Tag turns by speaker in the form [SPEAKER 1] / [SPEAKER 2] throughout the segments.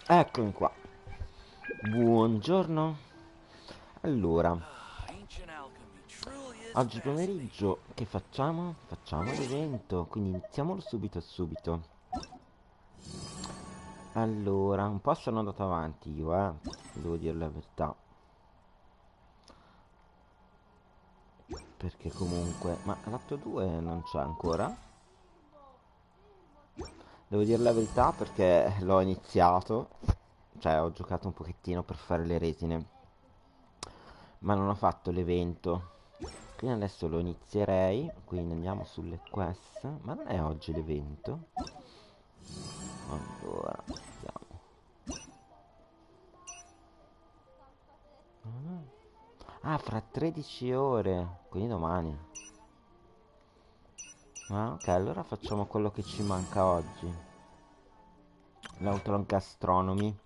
[SPEAKER 1] Eccomi qua. Buongiorno. Allora, oggi pomeriggio che facciamo? Facciamo l'evento, quindi iniziamolo subito. Allora, un po' sono andato avanti io, devo dire la verità. Perché comunque... Ma l'atto 2 non c'è ancora? Devo dire la verità perché l'ho iniziato. Cioè, ho giocato un pochettino per fare le resine. Ma non ho fatto l'evento. Quindi adesso lo inizierei. Quindi andiamo sulle quest. Ma non è oggi l'evento? Allora, vediamo. Ah, fra 13 ore. Quindi domani. Ah, ok, allora facciamo quello che ci manca oggi. L'autogastronomy.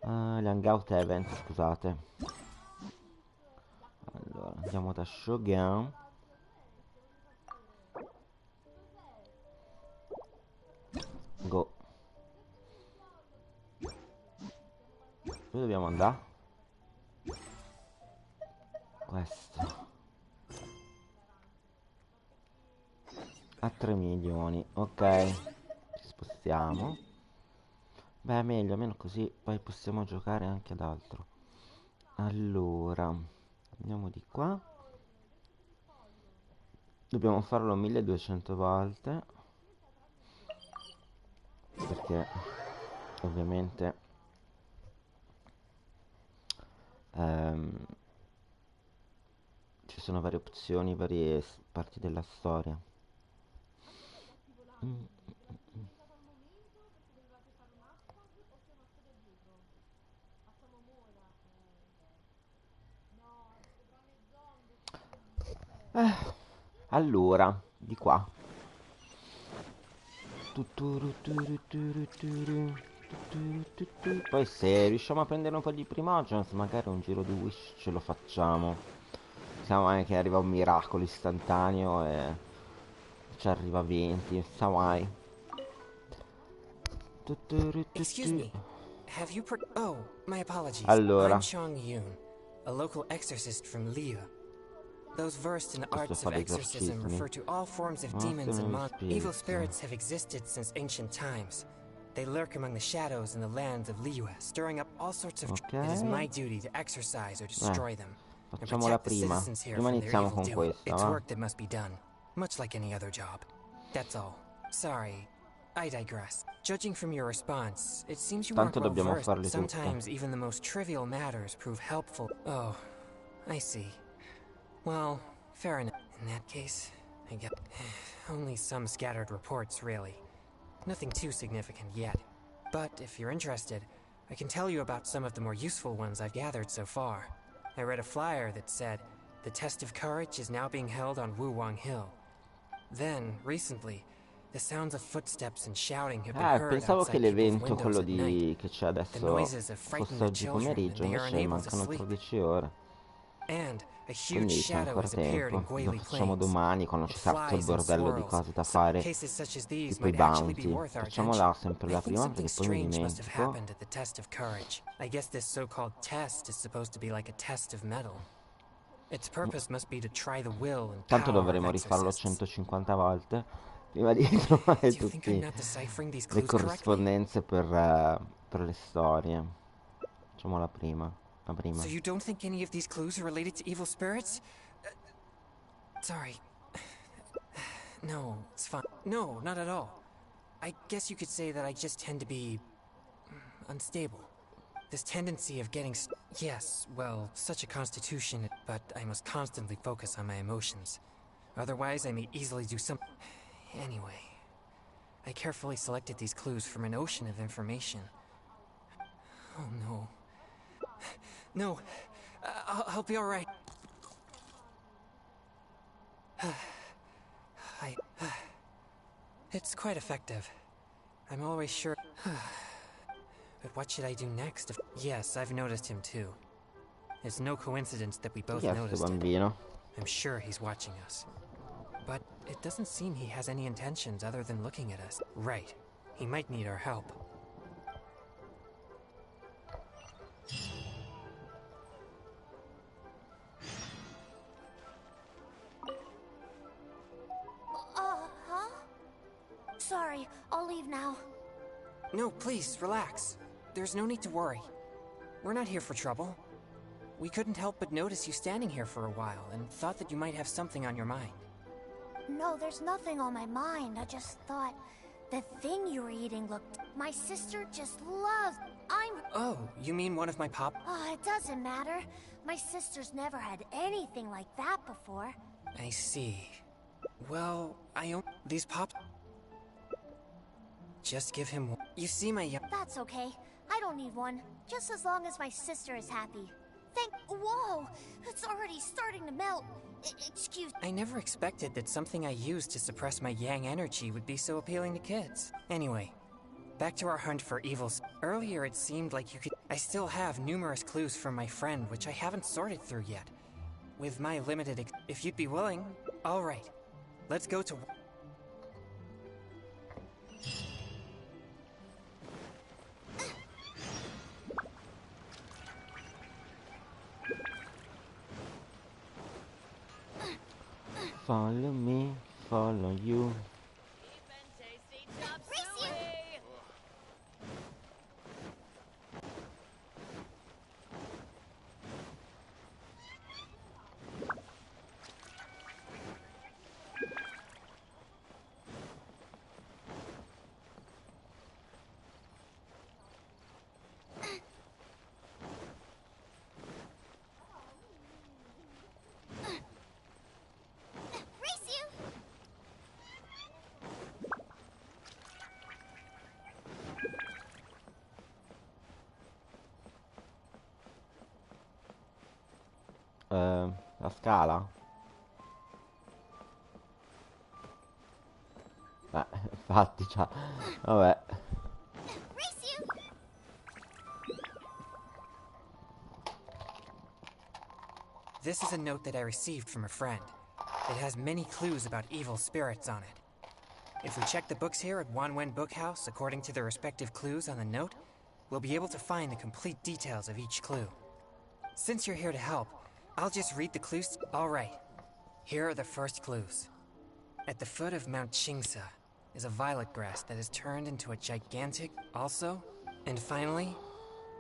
[SPEAKER 1] Ah, l'hangout event, scusate. Allora, andiamo da Shogun. Go. Dove dobbiamo andare? Questo. A 3 milioni. Ok. Ci spostiamo. Beh, meglio, almeno così poi possiamo giocare anche ad altro. Allora, andiamo di qua. Dobbiamo farlo 1200 volte. Perché ovviamente ehm, ci sono varie opzioni, varie parti della storia. Mm. Allora, di qua. Poi se riusciamo a prendere un po' di primogenes, magari un giro di wish ce lo facciamo. Siamo mai che arriva un miracolo istantaneo e ci arriva 20, sa mai.
[SPEAKER 2] Excuse me. Have you Oh, my apologies. I'm
[SPEAKER 1] Allora,
[SPEAKER 2] Chong Yoon, a local exorcist from Liu. Those versed in the
[SPEAKER 1] questo
[SPEAKER 2] arts
[SPEAKER 1] fa
[SPEAKER 2] of
[SPEAKER 1] gli
[SPEAKER 2] exorcism
[SPEAKER 1] esorcismi.
[SPEAKER 2] refer to all forms of demons
[SPEAKER 1] Mostrano
[SPEAKER 2] and
[SPEAKER 1] gli
[SPEAKER 2] evil
[SPEAKER 1] spiriti.
[SPEAKER 2] spirits have existed since ancient times. They lurk among the shadows in the lands of Liu, stirring up all sorts of
[SPEAKER 1] Ok.
[SPEAKER 2] It is my duty to exorcise or destroy them, and
[SPEAKER 1] Facciamola
[SPEAKER 2] protect the
[SPEAKER 1] prima.
[SPEAKER 2] citizens here
[SPEAKER 1] Prima
[SPEAKER 2] from their
[SPEAKER 1] iniziamo
[SPEAKER 2] evil
[SPEAKER 1] con
[SPEAKER 2] doing.
[SPEAKER 1] questa,
[SPEAKER 2] It's
[SPEAKER 1] va?
[SPEAKER 2] work that must be done, much like any other job. That's all. Sorry, I digress. Judging from your response, it seems you aren't
[SPEAKER 1] Tanto
[SPEAKER 2] well
[SPEAKER 1] dobbiamo
[SPEAKER 2] versed.
[SPEAKER 1] farle tutte.
[SPEAKER 2] Sometimes even the most trivial matters prove helpful. Oh, I see. Well, fair enough. In that case, I guess only some scattered reports, really. Nothing too significant yet. But if you're interested, I can tell you about some of the more useful ones I've gathered so far. I read a flyer that said, the test of courage is now being held on Wuwang Hill. Then, recently, the sounds of footsteps and shouting have been heard
[SPEAKER 1] Pensavo che
[SPEAKER 2] outside people's
[SPEAKER 1] l'evento,
[SPEAKER 2] windows
[SPEAKER 1] quello
[SPEAKER 2] at night.
[SPEAKER 1] che c'è
[SPEAKER 2] The
[SPEAKER 1] adesso,
[SPEAKER 2] noises have frightened
[SPEAKER 1] fosse
[SPEAKER 2] the
[SPEAKER 1] oggi
[SPEAKER 2] children,
[SPEAKER 1] pomeriggio,
[SPEAKER 2] and they are
[SPEAKER 1] invece
[SPEAKER 2] unable to
[SPEAKER 1] mancano
[SPEAKER 2] sleep.
[SPEAKER 1] 13 ore.
[SPEAKER 2] And a huge
[SPEAKER 1] Quindi c'è
[SPEAKER 2] shadow
[SPEAKER 1] ancora
[SPEAKER 2] has appeared in
[SPEAKER 1] tempo. Lo
[SPEAKER 2] Guili
[SPEAKER 1] facciamo
[SPEAKER 2] Plains.
[SPEAKER 1] domani quando
[SPEAKER 2] It
[SPEAKER 1] ci sarà tutto il
[SPEAKER 2] flies and
[SPEAKER 1] bordello di
[SPEAKER 2] swirls.
[SPEAKER 1] cose da fare,
[SPEAKER 2] Cases such as these
[SPEAKER 1] tipo i
[SPEAKER 2] might actually be
[SPEAKER 1] bounty.
[SPEAKER 2] worth our attention.
[SPEAKER 1] Facciamola sempre
[SPEAKER 2] I
[SPEAKER 1] la
[SPEAKER 2] think
[SPEAKER 1] prima
[SPEAKER 2] something
[SPEAKER 1] perché poi mi
[SPEAKER 2] strange must have
[SPEAKER 1] dimentico.
[SPEAKER 2] happened at the test of courage. I guess this so-called test is supposed to be like a test of metal. Its purpose must be to try the will and
[SPEAKER 1] Tanto
[SPEAKER 2] power of
[SPEAKER 1] dovremo rifarlo
[SPEAKER 2] exorcists.
[SPEAKER 1] 150 volte prima di trovare
[SPEAKER 2] Do you think I'm
[SPEAKER 1] tutte
[SPEAKER 2] not deciphering these
[SPEAKER 1] le
[SPEAKER 2] clues correctly?
[SPEAKER 1] corrispondenze per le storie. Facciamola prima. La prima.
[SPEAKER 2] So you don't think any of these clues are related to evil spirits? Sorry. No, it's fine. No, not at all. I guess you could say that I just tend to be unstable. This tendency of getting yes, well, such a constitution, but I must constantly focus on my emotions. Otherwise, I may easily do some... Anyway, I carefully selected these clues from an ocean of information. Oh no. No, I'll be alright. It's quite effective. I'm always sure... But what should I do next? Yes, I've noticed him too. It's no coincidence that we both
[SPEAKER 1] Chi è sto
[SPEAKER 2] noticed it.
[SPEAKER 1] bambino?
[SPEAKER 2] I'm sure he's watching us. But it doesn't seem he has any intentions other than looking at us. Right. He might need our help.
[SPEAKER 3] Huh? Sorry, I'll leave now.
[SPEAKER 2] No, please, relax. There's no need to worry. We're not here for trouble. We couldn't help but notice you standing here for a while and thought that you might have something on your mind.
[SPEAKER 3] No, there's nothing on my mind. I just thought the thing you were eating looked... My sister just loves...
[SPEAKER 2] Oh, you mean one of my pop...
[SPEAKER 3] Oh, it doesn't matter. My sister's never had anything like that before.
[SPEAKER 2] I see. Well, these pop... Just give him one. You see my
[SPEAKER 3] That's okay. I don't need one. Just as long as my sister is happy. Whoa! It's already starting to melt. Excuse...
[SPEAKER 2] I never expected that something I used to suppress my yang energy would be so appealing to kids. Anyway, back to our hunt for evils. Earlier it seemed like you could... I still have numerous clues from my friend which I haven't sorted through yet. With my limited if you'd be willing... Alright, let's go to...
[SPEAKER 1] Follow me, follow you. La scala? Infatti, già. Vabbè.
[SPEAKER 2] This is a note that I received from a friend. It has many clues about evil spirits on it. If we check the books here at Wanwen Bookhouse according to the respective clues on the note, we'll be able to find the complete details of each clue. Since you're here to help, I'll just read the clues. Alright, here are the first clues. At the foot of Mount Chingsa is a violet grass that has turned into a gigantic... Also, and finally,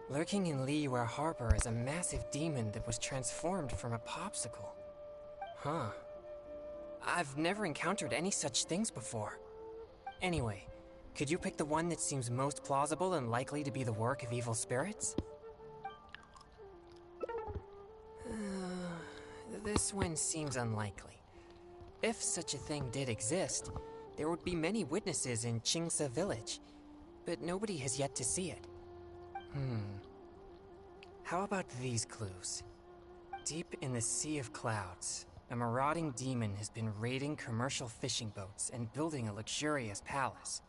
[SPEAKER 2] lurking in Liyue Harbor is a massive demon that was transformed from a popsicle. Huh. I've never encountered any such things before. Anyway, could you pick the one that seems most plausible and likely to be the work of evil spirits? This one seems unlikely. If such a thing did exist, there would be many witnesses in Chingsa village, but nobody has yet to see it. How about these clues? Deep in the Sea of Clouds, a marauding demon has been raiding commercial fishing boats and building a luxurious palace.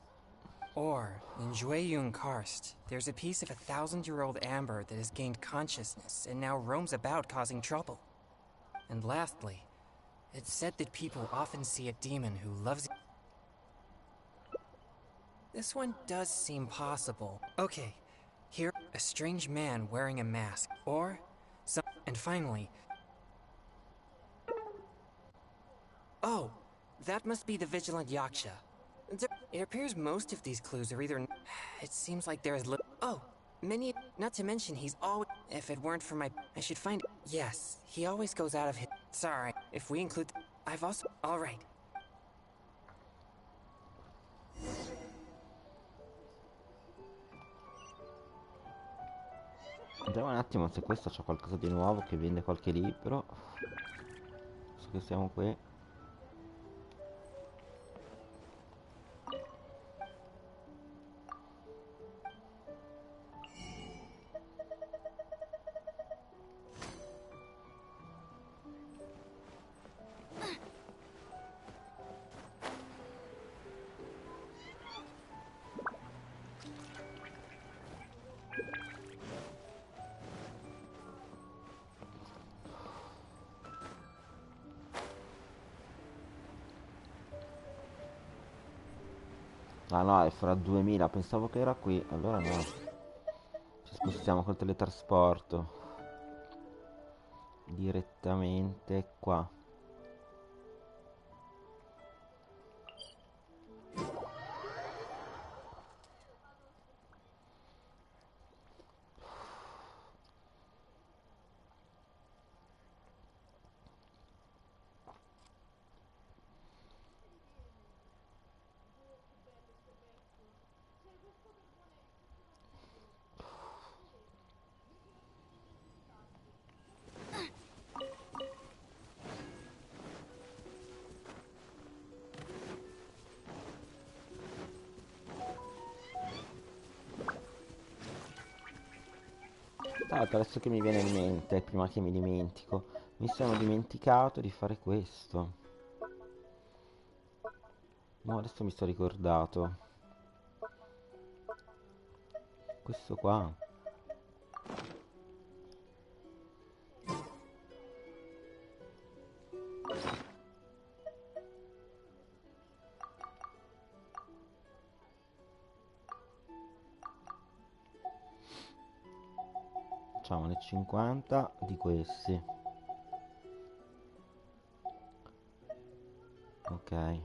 [SPEAKER 2] Or, in Jueyun Karst, there's a piece of 1,000-year-old amber that has gained consciousness and now roams about causing trouble. And lastly, it's said that people often see a demon who loves... This one does seem possible. Okay, here, a strange man wearing a mask, or some... And finally... Oh, that must be the Vigilant Yaksha. It appears most of these clues are either... It seems like there is Oh, many... Not to mention he's always... If it weren't for my... I should find... Yes, he always goes out of his... Sorry, if we include... I've also... Alright.
[SPEAKER 1] Vediamo un attimo se questo c'è qualcosa di nuovo, che vende qualche libro. Adesso che siamo qui. Ah no, è fra 2000, pensavo che era qui, allora no. Ci spostiamo col teletrasporto direttamente qua. Tra l'altro adesso che mi viene in mente, prima che mi dimentico, mi sono dimenticato di fare questo. No, adesso mi sto ricordato. Questo qua. Facciamone 50 di questi. Ok.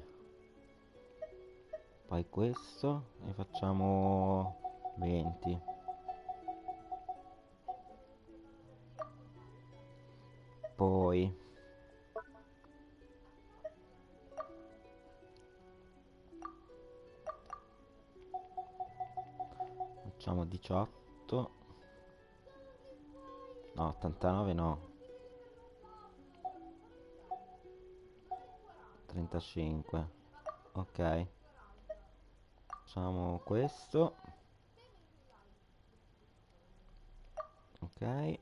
[SPEAKER 1] Poi questo e facciamo 20. Poi facciamo 18. No, 89 no. 35. Ok. Facciamo questo. Ok.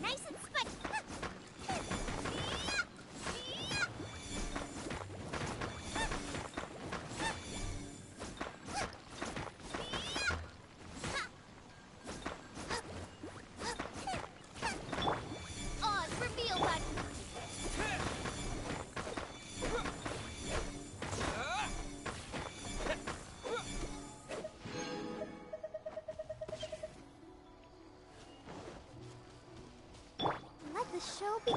[SPEAKER 3] Nice and spongy. On reveal button. Let the show be.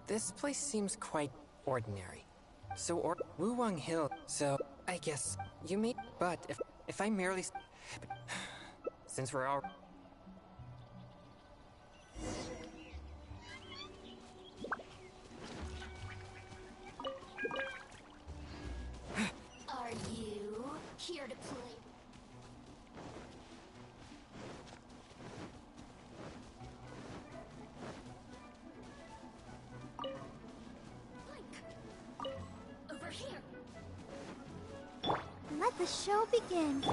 [SPEAKER 2] This place seems quite ordinary. So Wuwang Hill. So I guess you may. But if I merely, since we're all.
[SPEAKER 3] Are you here to play? Over here. Let the show begin.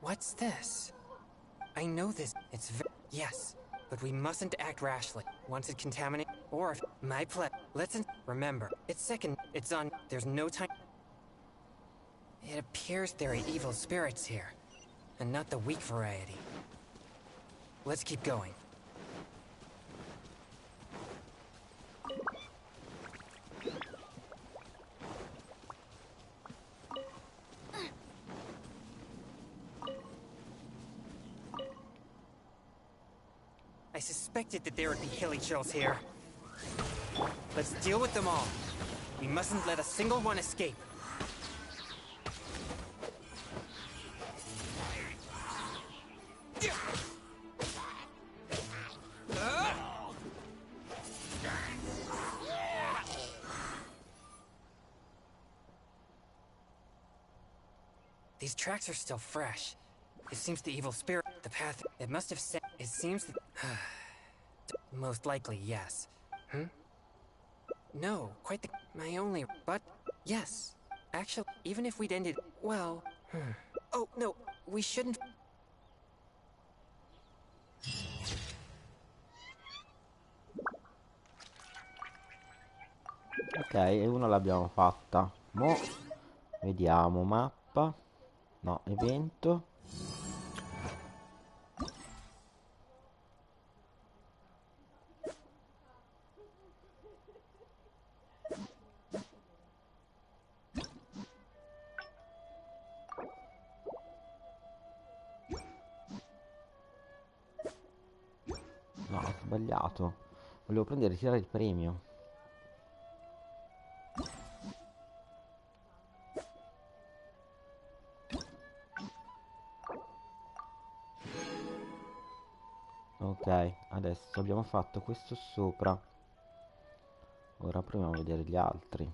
[SPEAKER 2] What's this? I know this. It's yes, but we mustn't act rashly. Once it contaminates, or if my play. Remember, it's second. It's on. There's no time. It appears there are evil spirits here, and not the weak variety. Let's keep going. I suspected that there would be hilly chills here. Let's deal with them all. We mustn't let a single one escape. These tracks are still fresh. It seems the evil spirit, the path, it must have said, it seems that, most likely, yes. No, quite the, my only, but, yes. Actually, even if we'd ended, well, oh, no, we shouldn't.
[SPEAKER 1] Ok, e una l'abbiamo fatta. Mo' vediamo, mappa. No, evento. No, ho sbagliato. Volevo prendere e ritirare il premio. Ok, adesso abbiamo fatto questo sopra. Ora proviamo a vedere gli altri.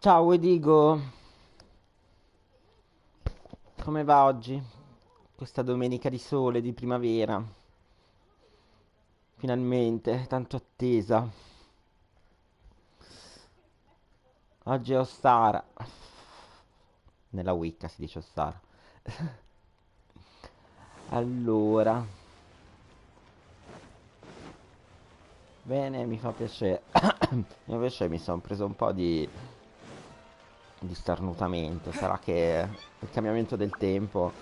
[SPEAKER 1] Ciao Edigo, come va oggi? Questa domenica di sole, di primavera. Finalmente, tanto attesa. Oggi è Ostara. Nella Wicca si dice Ostara. Allora, bene, mi fa piacere. Invece mi sono preso un po' di starnutamento. Sarà che il cambiamento del tempo,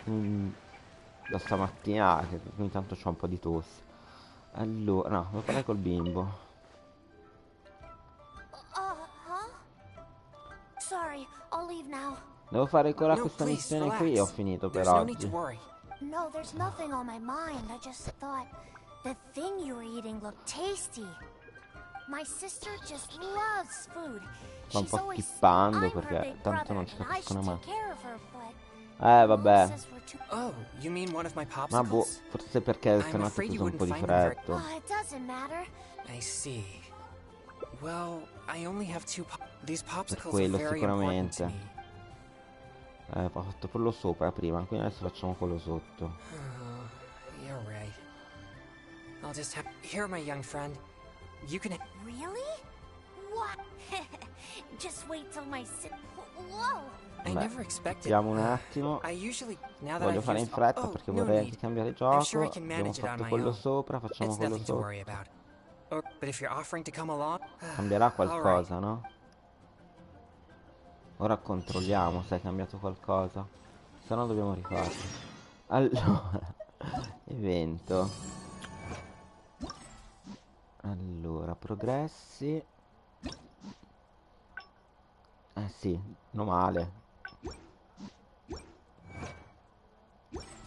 [SPEAKER 1] da stamattina, che ogni tanto c'ho un po' di tosse. Allora, no, devo parlare col bimbo.
[SPEAKER 3] Huh? Sorry, I'll leave now.
[SPEAKER 1] Devo fare ancora
[SPEAKER 2] No,
[SPEAKER 1] questa
[SPEAKER 2] please,
[SPEAKER 1] missione qui e ho
[SPEAKER 2] relax.
[SPEAKER 1] finito per
[SPEAKER 2] There's no need to
[SPEAKER 1] oggi.
[SPEAKER 2] worry.
[SPEAKER 3] No, there's nothing on my mind. I just thought the thing you were eating looked tasty. My sister just loves food.
[SPEAKER 1] Sto un
[SPEAKER 3] She's
[SPEAKER 1] po'
[SPEAKER 3] always
[SPEAKER 1] skippando
[SPEAKER 3] I'm her
[SPEAKER 1] perché
[SPEAKER 3] big
[SPEAKER 1] tanto
[SPEAKER 3] brother
[SPEAKER 1] non ci
[SPEAKER 3] and I
[SPEAKER 1] capiscono
[SPEAKER 3] should
[SPEAKER 1] mai.
[SPEAKER 3] take care of her, but Mom
[SPEAKER 1] Vabbè.
[SPEAKER 3] says we're too.
[SPEAKER 2] Oh, you mean one of my
[SPEAKER 1] Ma boh,
[SPEAKER 2] popsicles?
[SPEAKER 1] forse perché
[SPEAKER 2] I'm
[SPEAKER 1] se no ti ho
[SPEAKER 2] afraid you
[SPEAKER 1] preso un po'
[SPEAKER 2] wouldn't
[SPEAKER 1] di
[SPEAKER 2] find them very.
[SPEAKER 1] freddo.
[SPEAKER 3] Oh, it doesn't matter.
[SPEAKER 2] I see. Well, I only have these
[SPEAKER 1] Per
[SPEAKER 2] popsicles are
[SPEAKER 1] quello
[SPEAKER 2] very important to
[SPEAKER 1] sicuramente.
[SPEAKER 2] me.
[SPEAKER 1] Ho fatto quello sopra prima, quindi adesso facciamo quello sotto.
[SPEAKER 2] Oh, you're right. I'll just have. Here, my young friend. You can.
[SPEAKER 3] Really? What? Just wait till my Whoa!
[SPEAKER 2] I
[SPEAKER 1] Beh,
[SPEAKER 2] never expected.
[SPEAKER 1] vediamo un attimo.
[SPEAKER 2] I usually now that
[SPEAKER 1] Voglio
[SPEAKER 2] I've
[SPEAKER 1] fare in
[SPEAKER 2] used.
[SPEAKER 1] fretta
[SPEAKER 2] Oh,
[SPEAKER 1] perché
[SPEAKER 2] no
[SPEAKER 1] vorrei
[SPEAKER 2] need.
[SPEAKER 1] anche cambiare
[SPEAKER 2] I'm sure I
[SPEAKER 1] gioco.
[SPEAKER 2] can
[SPEAKER 1] Abbiamo
[SPEAKER 2] manage it on
[SPEAKER 1] fatto
[SPEAKER 2] my
[SPEAKER 1] quello
[SPEAKER 2] own.
[SPEAKER 1] sopra, facciamo
[SPEAKER 2] It's
[SPEAKER 1] quello
[SPEAKER 2] nothing to worry
[SPEAKER 1] sotto.
[SPEAKER 2] about. Or, but if you're offering to come along,
[SPEAKER 1] Cambierà
[SPEAKER 2] all right.
[SPEAKER 1] qualcosa, no? Ora controlliamo se è cambiato qualcosa. Se no dobbiamo rifarlo. Allora, evento. Allora, progressi. Sì, non male.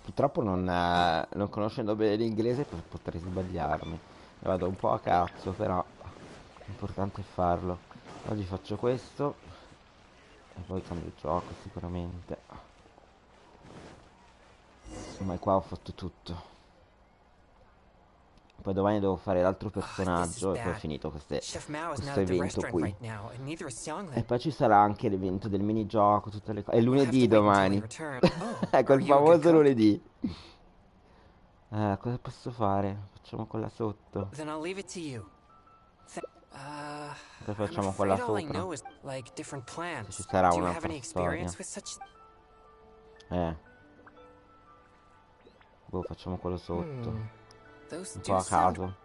[SPEAKER 1] Purtroppo non conoscendo bene l'inglese potrei sbagliarmi. Vado un po' a cazzo, però l'importante è farlo. Oggi faccio questo e poi cambio il gioco sicuramente. Ma qua ho fatto tutto. Poi domani devo fare l'altro
[SPEAKER 2] This is
[SPEAKER 1] personaggio e poi ho
[SPEAKER 2] bad.
[SPEAKER 1] finito
[SPEAKER 2] Chef Mao is not
[SPEAKER 1] questo
[SPEAKER 2] at the
[SPEAKER 1] evento
[SPEAKER 2] restaurant
[SPEAKER 1] qui.
[SPEAKER 2] right now, and neither is
[SPEAKER 1] E
[SPEAKER 2] Xiangling.
[SPEAKER 1] poi ci sarà anche l'evento del minigioco, tutte le cose. È
[SPEAKER 2] We'll have
[SPEAKER 1] lunedì
[SPEAKER 2] to wait until he
[SPEAKER 1] domani.
[SPEAKER 2] returns. Oh,
[SPEAKER 1] Ecco
[SPEAKER 2] are
[SPEAKER 1] il
[SPEAKER 2] you a good
[SPEAKER 1] famoso
[SPEAKER 2] cook?
[SPEAKER 1] lunedì. Cosa posso fare? Facciamo quella sotto.
[SPEAKER 2] Then I'll leave it to you.
[SPEAKER 1] Poi
[SPEAKER 2] I'm
[SPEAKER 1] facciamo quella
[SPEAKER 2] afraid all I
[SPEAKER 1] sopra.
[SPEAKER 2] know is like different
[SPEAKER 1] Se
[SPEAKER 2] plants.
[SPEAKER 1] ci sarà
[SPEAKER 2] Do you have
[SPEAKER 1] un'altra
[SPEAKER 2] any
[SPEAKER 1] storia.
[SPEAKER 2] experience with such?
[SPEAKER 1] Boh, facciamo quello sotto.
[SPEAKER 2] Those
[SPEAKER 1] Un po'
[SPEAKER 2] do
[SPEAKER 1] a
[SPEAKER 2] sound.
[SPEAKER 1] caso.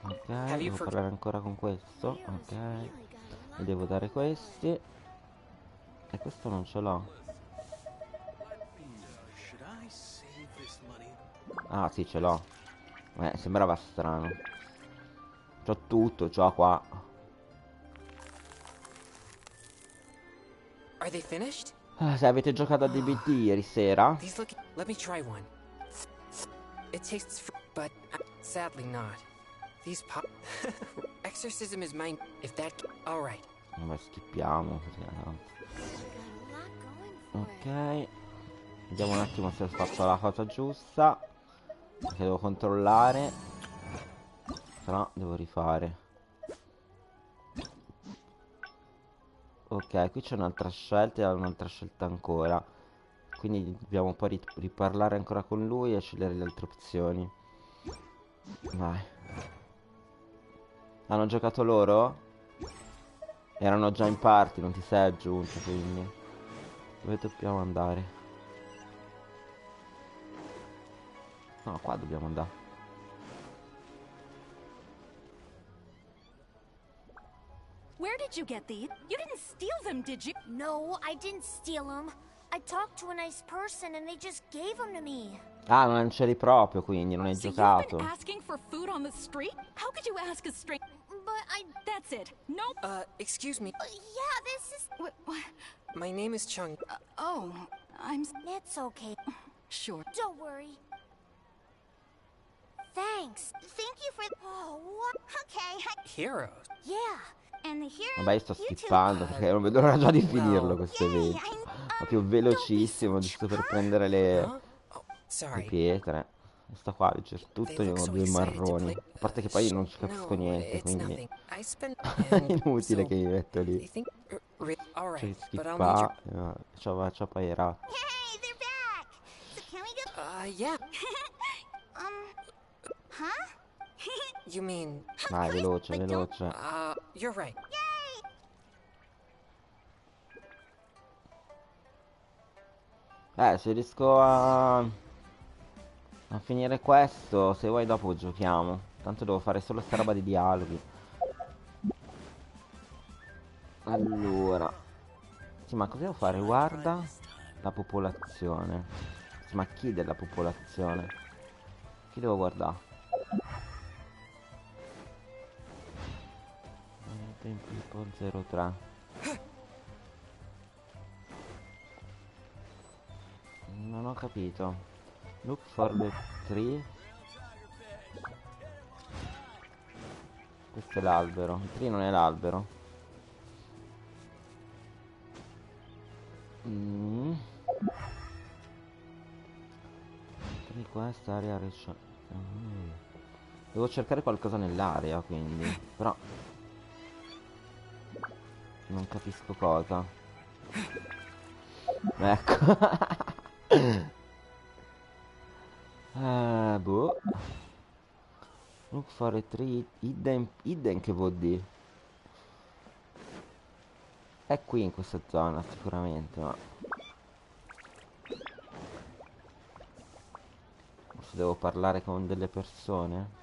[SPEAKER 1] Ok, devo parlare ancora con questo. Ok. Mi devo dare questi. E questo non ce l'ho. Ah, sì, ce l'ho. Sembrava strano. C'ho tutto, c'ho qua.
[SPEAKER 2] Are they finished?
[SPEAKER 1] Se avete giocato a DBT ieri sera,
[SPEAKER 2] These look. Let me try one. It tastes, but sadly not. These pop. Exorcism is mine. If that. All right.
[SPEAKER 1] vabbè, schippiamo. Ok, vediamo un attimo se ho fatto la cosa giusta, che devo controllare, se no devo rifare. Ok, qui c'è un'altra scelta e un'altra scelta ancora, quindi dobbiamo un po' riparlare ancora con lui e scegliere le altre opzioni. Vai. Hanno giocato loro? Erano già in party, non ti sei aggiunto, quindi dove dobbiamo andare? No, qua dobbiamo andare.
[SPEAKER 4] Where did you get these? You didn't steal them, did you?
[SPEAKER 3] No, I didn't steal them. I talked to a nice person and they just gave them to me.
[SPEAKER 1] Ah, non c'eri proprio, quindi non hai
[SPEAKER 4] So you've
[SPEAKER 1] giocato.
[SPEAKER 4] been asking for food on the street? How could you ask a stranger?
[SPEAKER 3] But I...
[SPEAKER 4] That's it. Nope.
[SPEAKER 2] Excuse me.
[SPEAKER 3] yeah, this is...
[SPEAKER 4] What?
[SPEAKER 2] My name is Chung.
[SPEAKER 4] Oh, I'm
[SPEAKER 3] It's okay.
[SPEAKER 4] sure.
[SPEAKER 3] Don't worry. Thanks. Thank you for... Oh, what? Okay.
[SPEAKER 2] Heroes.
[SPEAKER 3] Yeah. And the hero...
[SPEAKER 1] Vabbè, io sto skippando perché non vedo l'ora già di finirlo questo evento. Proprio velocissimo, giusto per prendere le
[SPEAKER 2] Huh? Oh, sorry.
[SPEAKER 1] pietre. Questa qua, legge tutto,
[SPEAKER 2] They
[SPEAKER 1] io
[SPEAKER 2] look
[SPEAKER 1] ho
[SPEAKER 2] so
[SPEAKER 1] due
[SPEAKER 2] excited to
[SPEAKER 1] marroni.
[SPEAKER 2] play.
[SPEAKER 1] A parte che poi non ci capisco
[SPEAKER 2] No,
[SPEAKER 1] niente,
[SPEAKER 2] it's
[SPEAKER 1] quindi
[SPEAKER 2] nothing. I spent.
[SPEAKER 1] è inutile
[SPEAKER 2] So,
[SPEAKER 1] che mi metto
[SPEAKER 2] they
[SPEAKER 1] lì.
[SPEAKER 2] think. All
[SPEAKER 1] Cioè,
[SPEAKER 2] right, but I'll need your.
[SPEAKER 1] skippa, c'ho paera.
[SPEAKER 3] Hey, they're back! So can we go...
[SPEAKER 2] Yeah.
[SPEAKER 3] Huh?
[SPEAKER 2] You mean?
[SPEAKER 1] Vai, veloce, veloce.
[SPEAKER 2] You're right.
[SPEAKER 1] Se riesco a finire questo, se vuoi dopo giochiamo. Tanto devo fare solo sta roba di dialoghi. Allora. Sì, ma cosa devo fare? Guarda la popolazione. Sì, ma chi della popolazione? Chi devo guardare? People 03. Non ho capito. Look for the tree. Questo è l'albero. Il tree non è l'albero. Tree, questa area devo cercare qualcosa nell'area, quindi. Però non capisco cosa. Ecco. Boh. Look for a tree hidden che vuol dire? È qui in questa zona sicuramente, ma forse devo parlare con delle persone?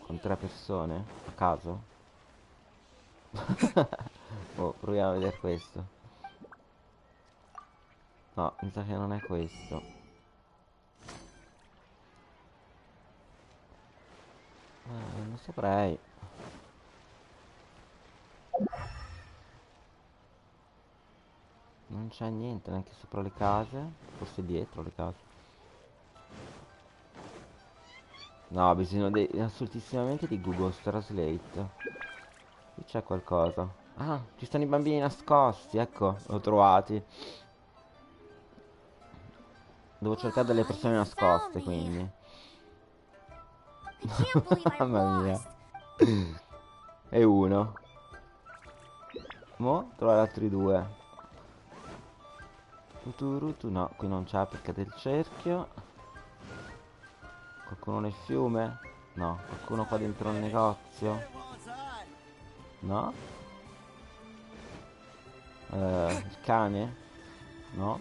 [SPEAKER 1] Con 3 persone? A caso? Oh, proviamo a vedere questo. No, mi sa che non è questo. Non saprei. Non c'è niente neanche sopra le case. Forse dietro le case. No, ho bisogno assolutissimamente di Google Translate. Qui c'è qualcosa. Ah, ci stanno i bambini nascosti. Ecco, l'ho trovati. Devo cercare delle persone nascoste, quindi.
[SPEAKER 3] I can't believe I
[SPEAKER 1] Mamma mia.
[SPEAKER 3] lost.
[SPEAKER 1] E uno. Mo trovare altri due. Tuturutu, no, qui non c'è perché è del cerchio. Qualcuno nel fiume? No, qualcuno qua dentro al negozio? No? Il cane? No?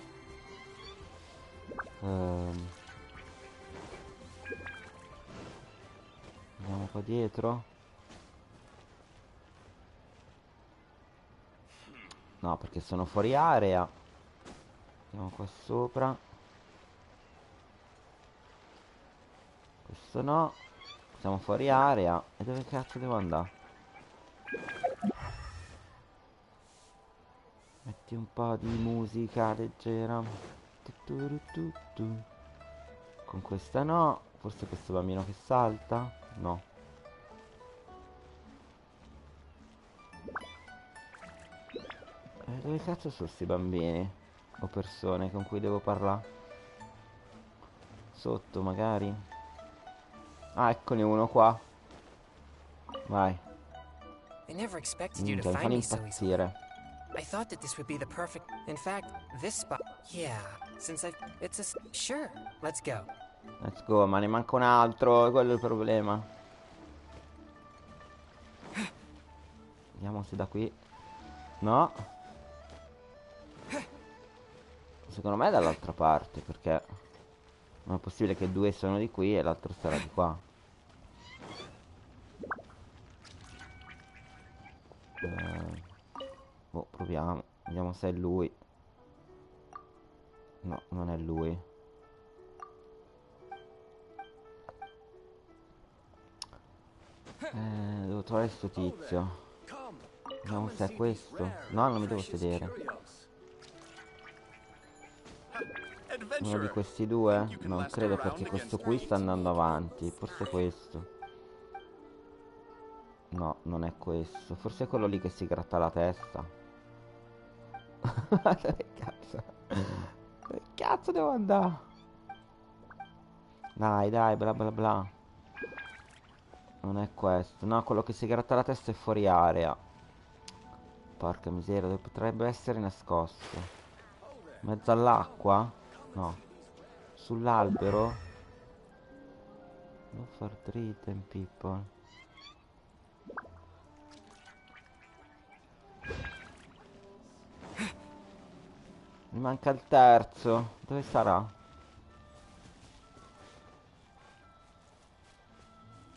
[SPEAKER 1] Andiamo qua dietro? No, perché sono fuori area. Andiamo qua sopra. Questo no. Siamo fuori area. E dove cazzo devo andare? Metti un po' di musica leggera. Tu. Con questa no. Forse questo bambino che salta? No. Dove cazzo sono questi bambini? O persone con cui devo parlare? Sotto magari? Ah, eccone uno qua. Vai.
[SPEAKER 2] I never expected you to
[SPEAKER 1] Minchia, mi
[SPEAKER 2] find
[SPEAKER 1] fanno
[SPEAKER 2] me so easily.
[SPEAKER 1] impazzire.
[SPEAKER 2] I thought that this would be the perfect. In fact, this spot. Yeah, since it's a. Sure, let's go.
[SPEAKER 1] Let's go, ma ne manca un altro, quello è il problema. Vediamo se da qui. No. Secondo me è dall'altra parte, perché non è possibile che due sono di qui e l'altro sarà di qua. Boh, proviamo. Vediamo se è lui. No, non è lui. Devo trovare questo tizio. Vediamo se è questo. No, non mi devo sedere. Uno di questi due? Non credo, perché questo qui sta andando avanti. Forse questo. No, non è questo. Forse è quello lì che si gratta la testa. Dove cazzo? Dove cazzo devo andare? Dai, bla bla bla. Non è questo. No, quello che si gratta la testa è fuori area. Porca miseria, dove potrebbe essere nascosto? Mezzo all'acqua? No. Sull'albero? No for treating people. Mi manca il terzo. Dove sarà?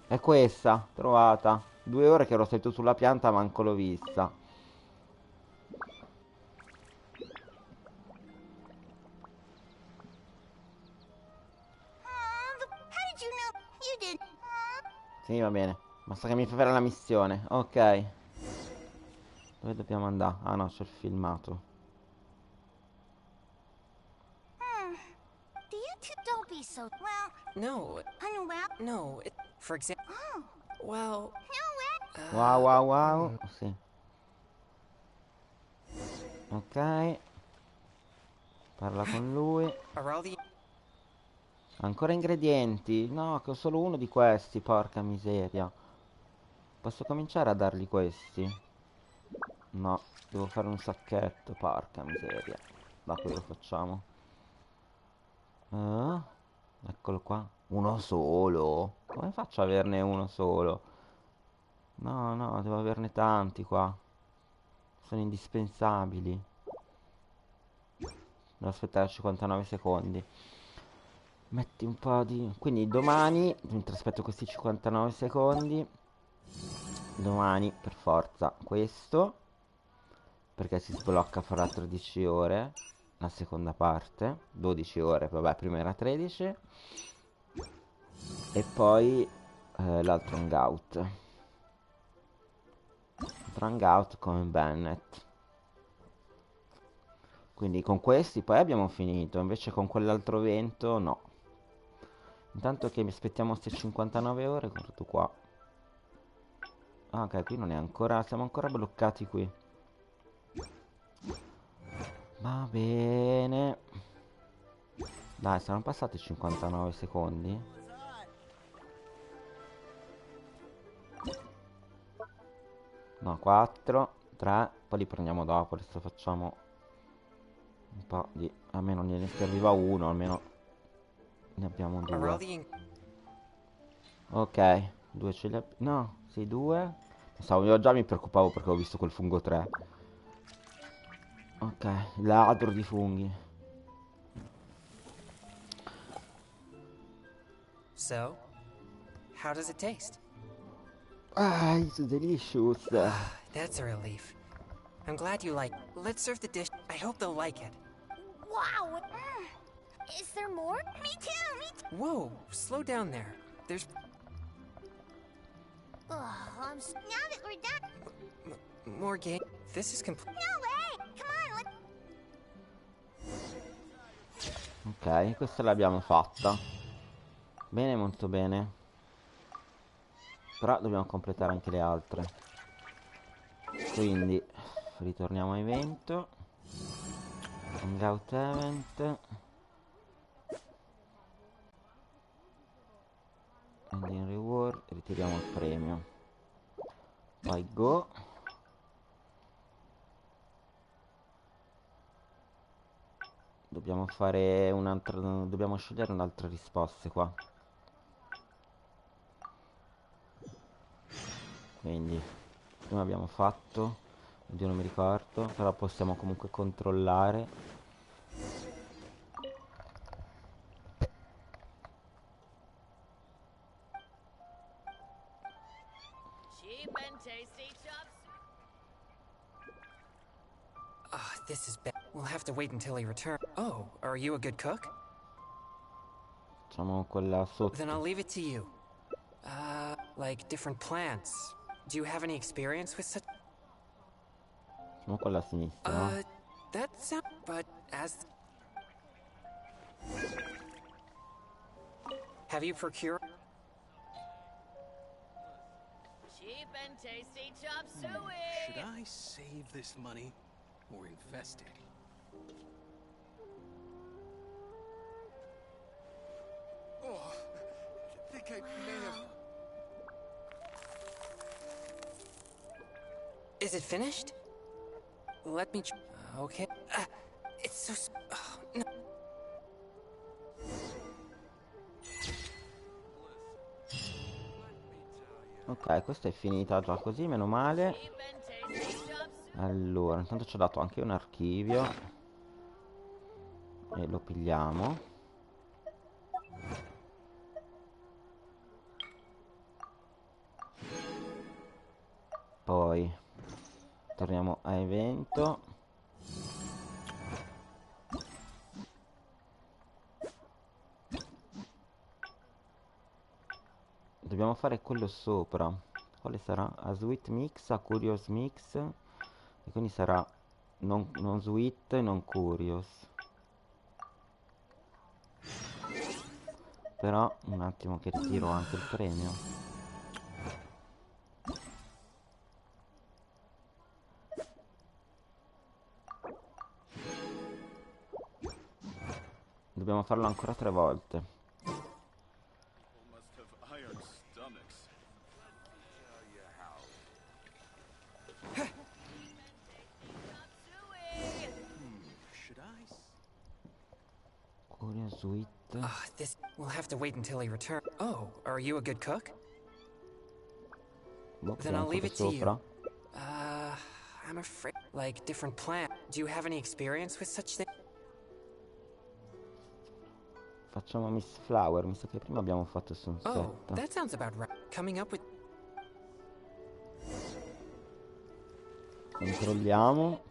[SPEAKER 1] È questa, trovata. 2 ore che ero salito sulla pianta, manco l'ho vista.
[SPEAKER 3] How did you know? You did.
[SPEAKER 1] Sì, va bene. Basta che mi fai fare la missione. Ok. Dove dobbiamo andare? Ah no, c'è il filmato.
[SPEAKER 3] Do you two don't be so well?
[SPEAKER 2] No,
[SPEAKER 3] Unwell?
[SPEAKER 2] no. For example.
[SPEAKER 3] Oh,
[SPEAKER 2] Well.
[SPEAKER 3] no way.
[SPEAKER 1] Wow. Sì. Ok. Parla con lui.
[SPEAKER 2] Are all the.
[SPEAKER 1] Ancora ingredienti? No, che ho solo uno di questi, porca miseria. Posso cominciare a dargli questi? No, devo fare un sacchetto, porca miseria. Da qui lo facciamo. Eccolo qua. Uno solo? Come faccio ad averne uno solo? No, devo averne tanti qua. Sono indispensabili. Devo aspettare 59 secondi. Metti un po' di... Quindi domani, mentre aspetto questi 59 secondi, domani per forza questo, perché si sblocca fra 13 ore, la seconda parte, 12 ore, vabbè, prima era 13, e poi l'altro hangout. L'altro hangout con Bennett. Quindi con questi poi abbiamo finito, invece con quell'altro evento no. Intanto che mi aspettiamo queste 59 ore, guardo qua. Ah, ok, qui non è ancora... Siamo ancora bloccati qui. Va bene. Dai, saranno passati 59 secondi. No, 4, 3. Poi li prendiamo dopo. Adesso facciamo un po' di... Almeno ne serviva uno, almeno ne abbiamo
[SPEAKER 2] Are all
[SPEAKER 1] 2.
[SPEAKER 2] the.
[SPEAKER 1] Ok, 2 ce li abbiamo. No, sì, 2. Io già mi preoccupavo perché ho visto quel fungo 3. Ok, ladro di funghi.
[SPEAKER 2] So, how does it taste?
[SPEAKER 1] Ah, it's delicious.
[SPEAKER 2] That's a relief. I'm glad you like. Let's serve the dish. I hope they'll like it.
[SPEAKER 3] Wow. Is there more? Me too.
[SPEAKER 2] Whoa, slow down there. There's.
[SPEAKER 3] Now that we're done.
[SPEAKER 2] More game. This is complete.
[SPEAKER 3] No way! Come on,
[SPEAKER 1] Ok, questa l'abbiamo fatta. Bene, molto bene. Però dobbiamo completare anche le altre. Quindi ritorniamo a evento. Hangout event. Ending reward. Ritiriamo il premio. Poi go. Dobbiamo fare un'altra. Dobbiamo scegliere un'altra risposta qua. Quindi prima abbiamo fatto, oddio non mi ricordo, però possiamo comunque controllare.
[SPEAKER 5] Cheap and tasty chops.
[SPEAKER 2] This is bad. We'll have to wait until he returns. Oh, are you a good cook?
[SPEAKER 1] Facciamo quella
[SPEAKER 2] Then I'll
[SPEAKER 1] sotto.
[SPEAKER 2] leave it to you. Like different plants. Do you have any experience with such?
[SPEAKER 1] Facciamo quella a sinistra, no?
[SPEAKER 2] That sound. But as. Have you procured?
[SPEAKER 5] Cheap and tasty chop suey.
[SPEAKER 6] Should I save this money or invest it? Oh, I think I may have...
[SPEAKER 2] Is it finished? Let me. Okay. It's so. Oh, no.
[SPEAKER 1] Ok, questa è finita già così, meno male.
[SPEAKER 5] Cheap and tasty chop suey.
[SPEAKER 1] Allora, intanto ci ha dato anche un archivio. E lo pigliamo. Poi torniamo a evento. Dobbiamo fare quello sopra. Quale sarà? A sweet mix, a curious mix. E quindi sarà non sweet e non curious. Però un attimo che ritiro anche il premio. Dobbiamo farlo ancora 3 volte.
[SPEAKER 6] Must have iron stomachs. Should I...
[SPEAKER 1] Curious sweet.
[SPEAKER 2] This. We'll have to wait until he returns. Oh, are you a good cook?
[SPEAKER 1] Boh,
[SPEAKER 2] Then I'll
[SPEAKER 1] proviamo
[SPEAKER 2] leave
[SPEAKER 1] quello
[SPEAKER 2] it to you.
[SPEAKER 1] sopra.
[SPEAKER 2] I'm afraid. Like different plant. Do you have any experience with such things?
[SPEAKER 1] Facciamo Miss Flower. Mi sa che prima abbiamo fatto Sunset.
[SPEAKER 2] Oh, that sounds about right. Coming up with.
[SPEAKER 1] Controlliamo.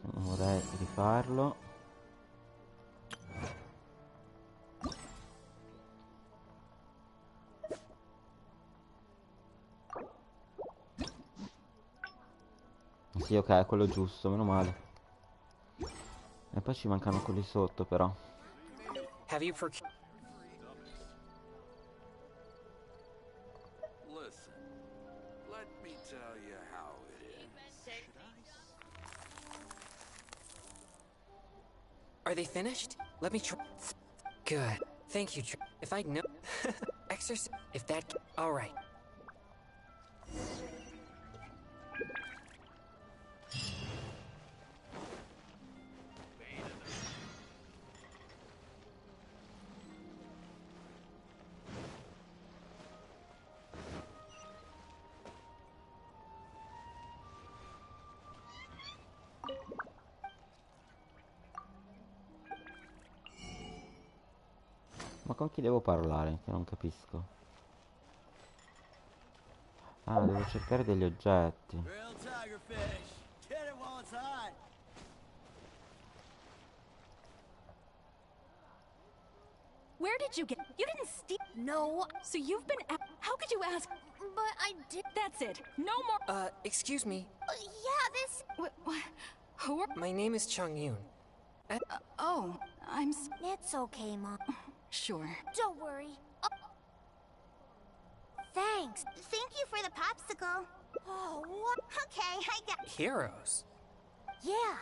[SPEAKER 1] Non vorrei rifarlo. Sì, ok, è quello giusto, meno male. E poi ci mancano quelli sotto, però.
[SPEAKER 2] Have you procured?
[SPEAKER 6] Listen, let me tell you how it is.
[SPEAKER 2] Are they finished? Let me try. Good. Thank you. If I'd know. Exercise. If that. All right.
[SPEAKER 1] Ma con chi devo parlare? Che non capisco. Ah, devo cercare degli oggetti.
[SPEAKER 7] Real tiger fish. Get it while it's hot.
[SPEAKER 4] Where did you get? You didn't steal.
[SPEAKER 3] No,
[SPEAKER 4] So you've been. How could you ask?
[SPEAKER 3] but I did.
[SPEAKER 4] That's it. No more.
[SPEAKER 2] Excuse me.
[SPEAKER 3] Yeah, this.
[SPEAKER 4] What? Who are?
[SPEAKER 2] My name is Chung Yoon.
[SPEAKER 4] Oh,
[SPEAKER 3] It's okay, Mom.
[SPEAKER 4] sure.
[SPEAKER 3] Don't worry. Oh. Thanks.
[SPEAKER 8] Thank you for the popsicle.
[SPEAKER 3] Oh, what?
[SPEAKER 8] Okay, I got.
[SPEAKER 2] Heroes?
[SPEAKER 3] Yeah,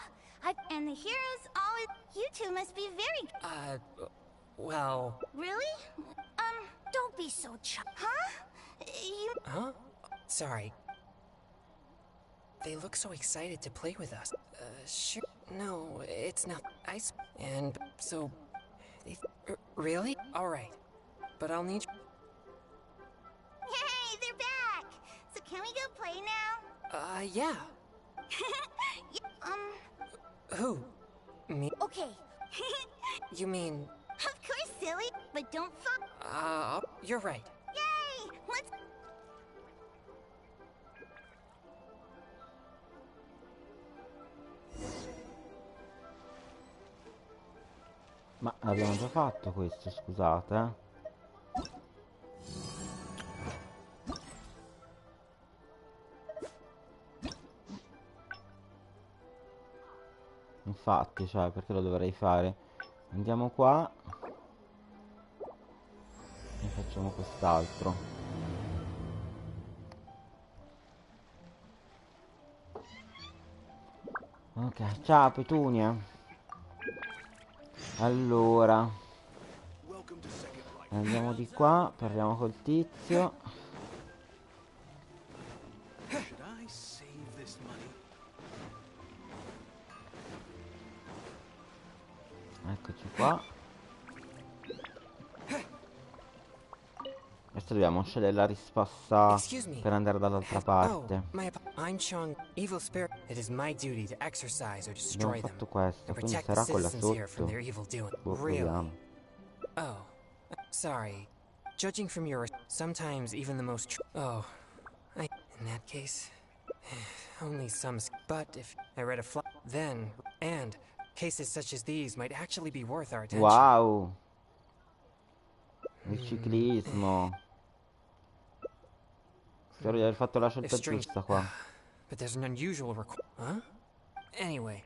[SPEAKER 8] And the heroes always. You two must be very.
[SPEAKER 2] Well...
[SPEAKER 8] Really?
[SPEAKER 3] don't be so
[SPEAKER 8] Huh? You.
[SPEAKER 2] Huh? Sorry. They look so excited to play with us. Sure. No, it's not. And so... Really? Alright. But I'll need...
[SPEAKER 8] Hey, they're back. So can we go play now?
[SPEAKER 2] Yeah.
[SPEAKER 8] Um.
[SPEAKER 2] Who? Me?
[SPEAKER 3] Okay.
[SPEAKER 2] You mean...
[SPEAKER 8] Of course, silly. But don't fall.
[SPEAKER 2] You're right.
[SPEAKER 8] Yay! Let's.
[SPEAKER 1] Ma l'abbiamo già fatto questo, scusate, eh. Infatti, cioè, perché lo dovrei fare? Andiamo qua e facciamo quest'altro. Ok, ciao Petunia. Allora andiamo di qua, parliamo col tizio.
[SPEAKER 6] Should I save this money?
[SPEAKER 1] Eccoci qua. Adesso dobbiamo scegliere la risposta
[SPEAKER 2] Excuse me.
[SPEAKER 1] per andare dall'altra parte.
[SPEAKER 2] I'm Chung, evil spirit. It is my duty to exorcise or destroy
[SPEAKER 1] Abbiamo
[SPEAKER 2] them
[SPEAKER 1] fatto questo,
[SPEAKER 2] and
[SPEAKER 1] quindi
[SPEAKER 2] protect the
[SPEAKER 1] sarà quella
[SPEAKER 2] citizens here from
[SPEAKER 1] sotto.
[SPEAKER 2] their evil doing.
[SPEAKER 1] Boh,
[SPEAKER 2] Really?
[SPEAKER 1] proviamo.
[SPEAKER 2] Oh, sorry. Judging from your, sometimes even the most. In that case, only some. But if I read a then and cases such as these might actually be worth our attention.
[SPEAKER 1] Wow! Il ciclismo. Spero di aver fatto la scelta giusta qua.
[SPEAKER 2] But there's an unusual huh? Anyway,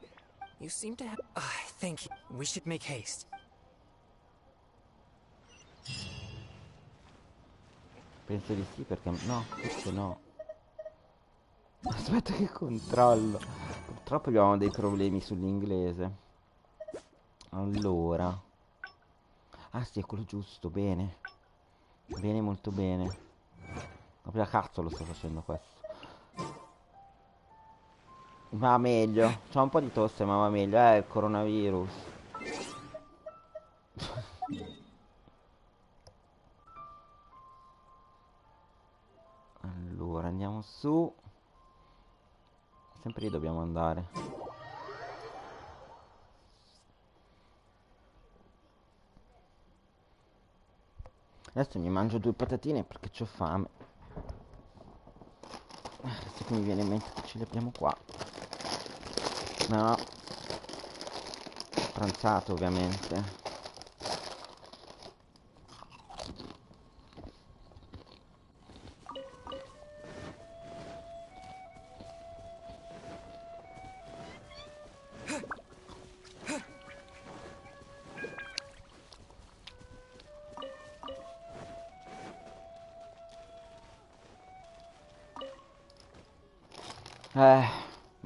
[SPEAKER 2] you seem to have. I think we should make haste.
[SPEAKER 1] Penso di sì perché... No, forse no. Aspetta che controllo. Purtroppo abbiamo dei problemi sull'inglese. Allora. Ah sì, è quello giusto, bene. Bene, molto bene. Ma prima cazzo lo sto facendo questo. Va meglio. C'ho un po' di tosse ma va meglio. Il coronavirus. Allora andiamo su. Sempre lì dobbiamo andare. Adesso mi mangio 2 patatine perché c'ho fame. Adesso che mi viene in mente che ce le abbiamo qua. No. Ho pranzato ovviamente.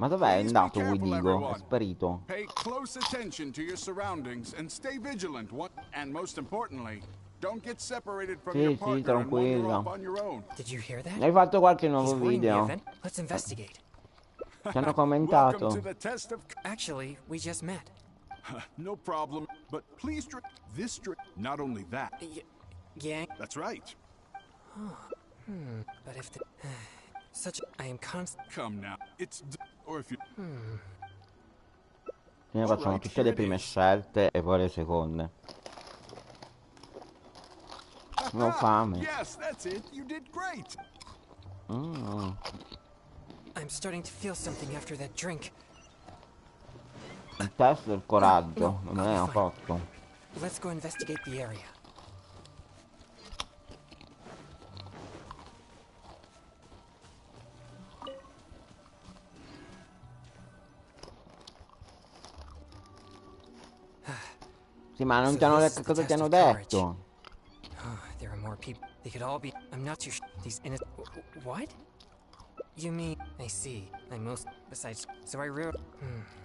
[SPEAKER 1] Ma dov'è andato Guidigo? È sparito.
[SPEAKER 6] Pay close attention to your surroundings and stay vigilant. And most importantly, don't get separated from your partner and wander off on your own.
[SPEAKER 2] Did you hear that?
[SPEAKER 1] Hai fatto qualche nuovo
[SPEAKER 2] He's running the
[SPEAKER 1] video?
[SPEAKER 2] event. Let's investigate.
[SPEAKER 1] Ci hanno commentato.
[SPEAKER 6] Welcome to the test of.
[SPEAKER 2] Actually, we just met.
[SPEAKER 6] No problem, but please drink this drink. Not only that.
[SPEAKER 2] Yeah.
[SPEAKER 6] That's right.
[SPEAKER 2] But if the I am constant.
[SPEAKER 6] Come now. It's or if you.
[SPEAKER 1] Noi facciamo tutte le prime scelte e poi le seconde. Non ho fame.
[SPEAKER 6] Yes, that's it. You did great.
[SPEAKER 2] I'm starting to feel something after that drink.
[SPEAKER 1] Il test del coraggio.
[SPEAKER 2] No,
[SPEAKER 1] Non me l'hanno fatto.
[SPEAKER 2] Let's go investigate the area.
[SPEAKER 1] Sì, ma non
[SPEAKER 2] So
[SPEAKER 1] ti hanno
[SPEAKER 2] this
[SPEAKER 1] detto
[SPEAKER 2] is the
[SPEAKER 1] cosa ti
[SPEAKER 2] test
[SPEAKER 1] hanno
[SPEAKER 2] of courage.
[SPEAKER 1] detto.
[SPEAKER 2] There are more people. They could all be. I'm not too sure. These innocent. What? You mean? I see. I most. Besides, so I really.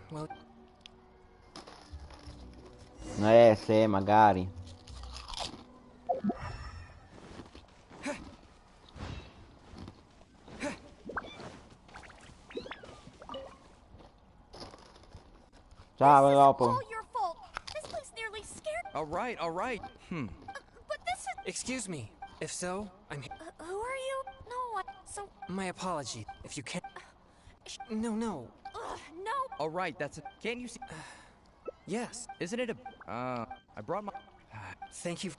[SPEAKER 2] Well.
[SPEAKER 1] Se magari. Ciao, dopo.
[SPEAKER 3] All your fault. This place nearly scared.
[SPEAKER 9] All right, all right.
[SPEAKER 3] But this is.
[SPEAKER 2] Excuse me. If so, I'm.
[SPEAKER 3] Who are you? No, so.
[SPEAKER 2] My apology. If you can't. No, no.
[SPEAKER 3] No.
[SPEAKER 9] All right, that's it. Can't you see?
[SPEAKER 2] Yes.
[SPEAKER 9] Isn't it a? I brought my.
[SPEAKER 2] Thank you.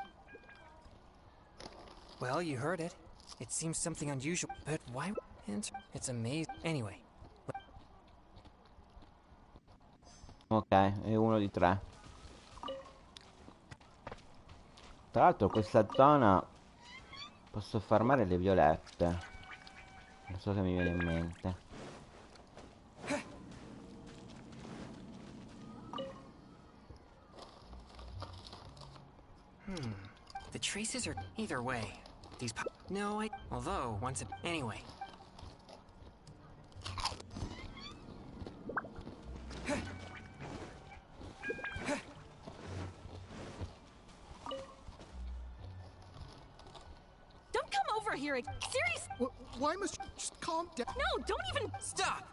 [SPEAKER 2] Well, you heard it. It seems something unusual, but why? It's amazing. Anyway.
[SPEAKER 1] Ok, è uno di 3. Tra l'altro questa zona posso farmare le violette. Non so che mi viene in mente.
[SPEAKER 2] The traces are either way. These no, although once anyway.
[SPEAKER 4] Don't come over here. Seriously.
[SPEAKER 10] Why must you just calm down?
[SPEAKER 4] No, don't even.
[SPEAKER 2] Stop!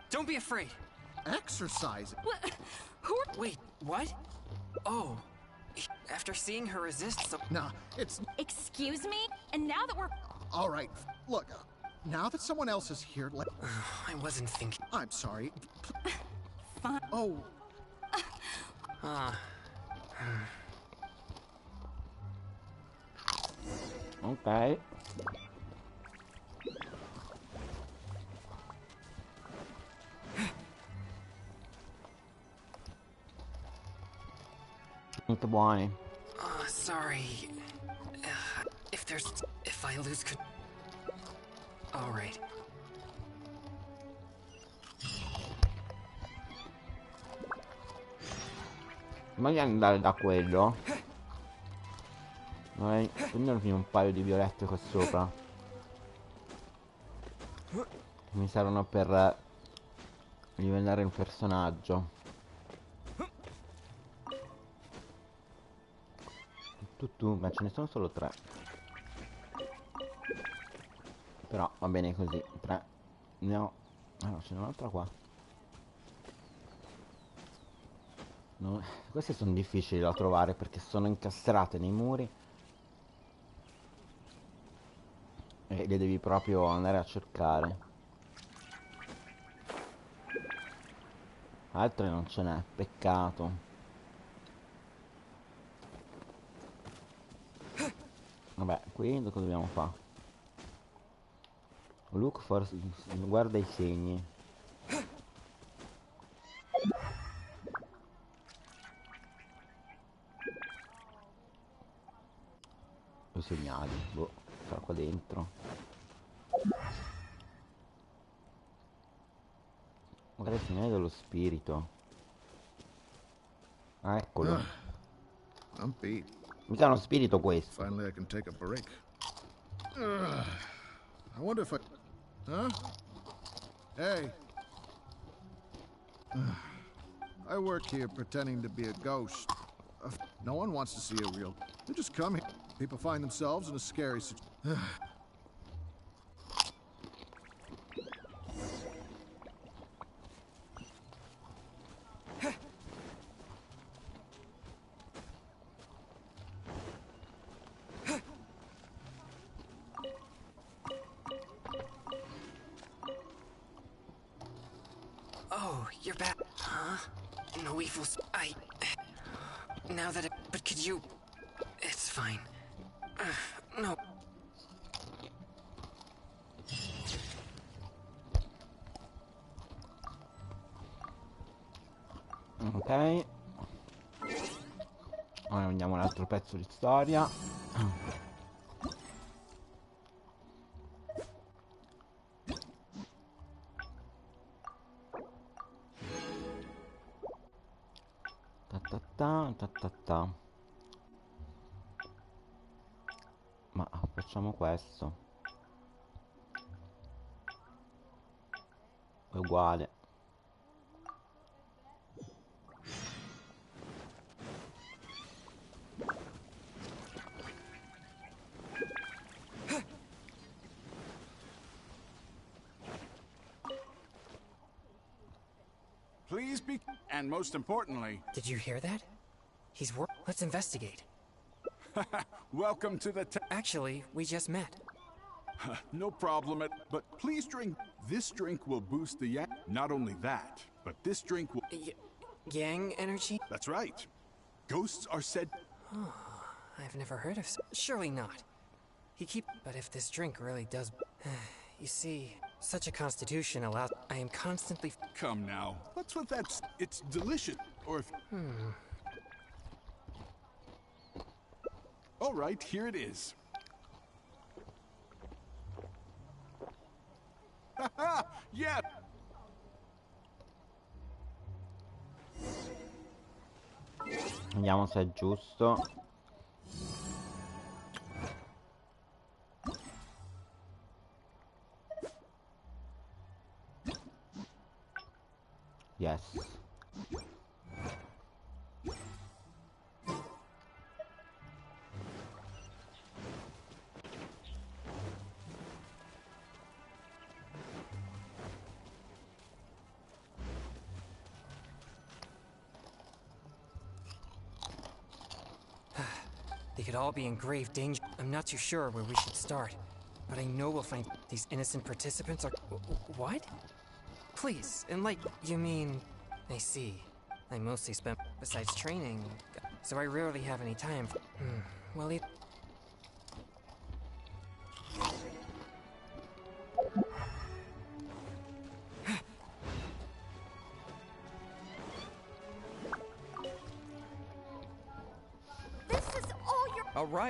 [SPEAKER 2] Don't be afraid.
[SPEAKER 10] Exercise.
[SPEAKER 4] What? Who are...
[SPEAKER 2] Wait, what? Oh. After seeing her resist so...
[SPEAKER 10] Nah, it's...
[SPEAKER 4] Excuse me? And now that we're...
[SPEAKER 10] All right, look, now that someone else is here,
[SPEAKER 2] I wasn't thinking...
[SPEAKER 10] I'm sorry.
[SPEAKER 4] Fine.
[SPEAKER 10] Oh.
[SPEAKER 1] Ok. Molto buoni.
[SPEAKER 2] Sorry. If I lose all right.
[SPEAKER 1] Voglio andare da quello. Vorrei prendermi un paio di violette qua sopra. Mi servono per livellare il personaggio. Ma ce ne sono solo 3. Però va bene così. 3. No. Ah no, ce n'è un'altra qua. No, queste sono difficili da trovare perché sono incastrate nei muri. E le devi proprio andare a cercare. Altre non ce n'è, peccato. Vabbè, qui cosa dobbiamo fare? Look for... guarda i segni. I segnali, boh, sarà qua dentro. Magari il segnale dello spirito. Ah, eccolo.
[SPEAKER 10] I'm beat.
[SPEAKER 1] Mica è uno spirito questo.
[SPEAKER 10] Finally I can take a break. I wonder if I... Huh? Hey. I work here pretending to be a ghost. No one wants to see a real... They just come here. People find themselves in a scary situation.
[SPEAKER 2] Oh, you're back. Huh? No evil. Now that it... But could you... It's fine. No.
[SPEAKER 1] Ok. Ora andiamo all'altro pezzo di storia. Ta ta ta ta ta ta. Ma facciamo questo. È uguale.
[SPEAKER 6] Please be, and most importantly,
[SPEAKER 2] Did you hear that? Let's investigate.
[SPEAKER 6] welcome to the
[SPEAKER 2] Actually, we just met.
[SPEAKER 6] No problem, but please drink. This drink will boost the yang. Not only that, but this drink will.
[SPEAKER 2] Yang energy?
[SPEAKER 6] That's right. Ghosts are said.
[SPEAKER 2] Oh, I've never heard of. Surely not. But if this drink really does, you see, such a constitution allows. I am constantly.
[SPEAKER 6] Come now. What's with that? It's delicious. Or if. All right, here it is. Haha! Yeah!
[SPEAKER 1] Vediamo se è giusto. Yes.
[SPEAKER 2] They could all be in grave danger. I'm not too sure where we should start, but I know we'll find these innocent participants are. What? Please, you mean? I see. I mostly spent besides training, so I rarely have any time. Well,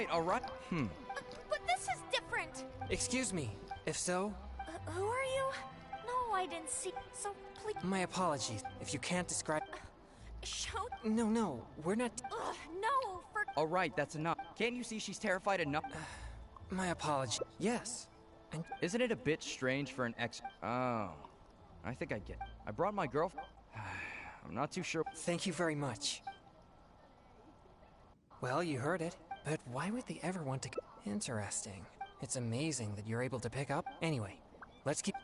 [SPEAKER 9] All right.
[SPEAKER 3] But this is different.
[SPEAKER 2] Excuse me. If so,
[SPEAKER 3] Who are you? No, I didn't see. So please.
[SPEAKER 2] my apologies. If you can't describe.
[SPEAKER 3] Show.
[SPEAKER 2] No, we're not.
[SPEAKER 3] No, for.
[SPEAKER 9] All right, that's enough. Can't you see she's terrified enough?
[SPEAKER 2] My apology. Yes. And
[SPEAKER 9] Isn't it a bit strange for an ex? Oh, I think I get. I brought my girlfriend. I'm not too sure.
[SPEAKER 2] thank you very much. Well, you heard it. But why would they ever want to? Interesting. It's amazing that you're able to pick up. Anyway, let's keep.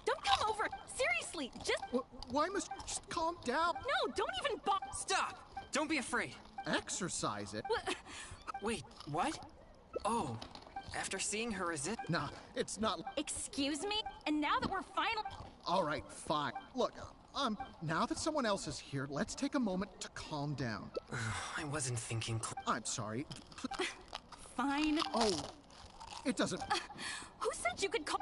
[SPEAKER 4] Don't come over! Seriously, just.
[SPEAKER 10] Why must you just calm down?
[SPEAKER 4] No, don't even
[SPEAKER 2] Stop! Don't be afraid.
[SPEAKER 10] Exercise it.
[SPEAKER 2] Wait, what? Oh, after seeing her resist.
[SPEAKER 10] Nah, it's not.
[SPEAKER 4] Excuse me? And now that we're final.
[SPEAKER 10] All right, fine. Look, now that someone else is here, let's take a moment to calm down.
[SPEAKER 2] I wasn't thinking.
[SPEAKER 10] I'm sorry.
[SPEAKER 4] Fine.
[SPEAKER 10] Oh, it doesn't.
[SPEAKER 4] Who said you could call?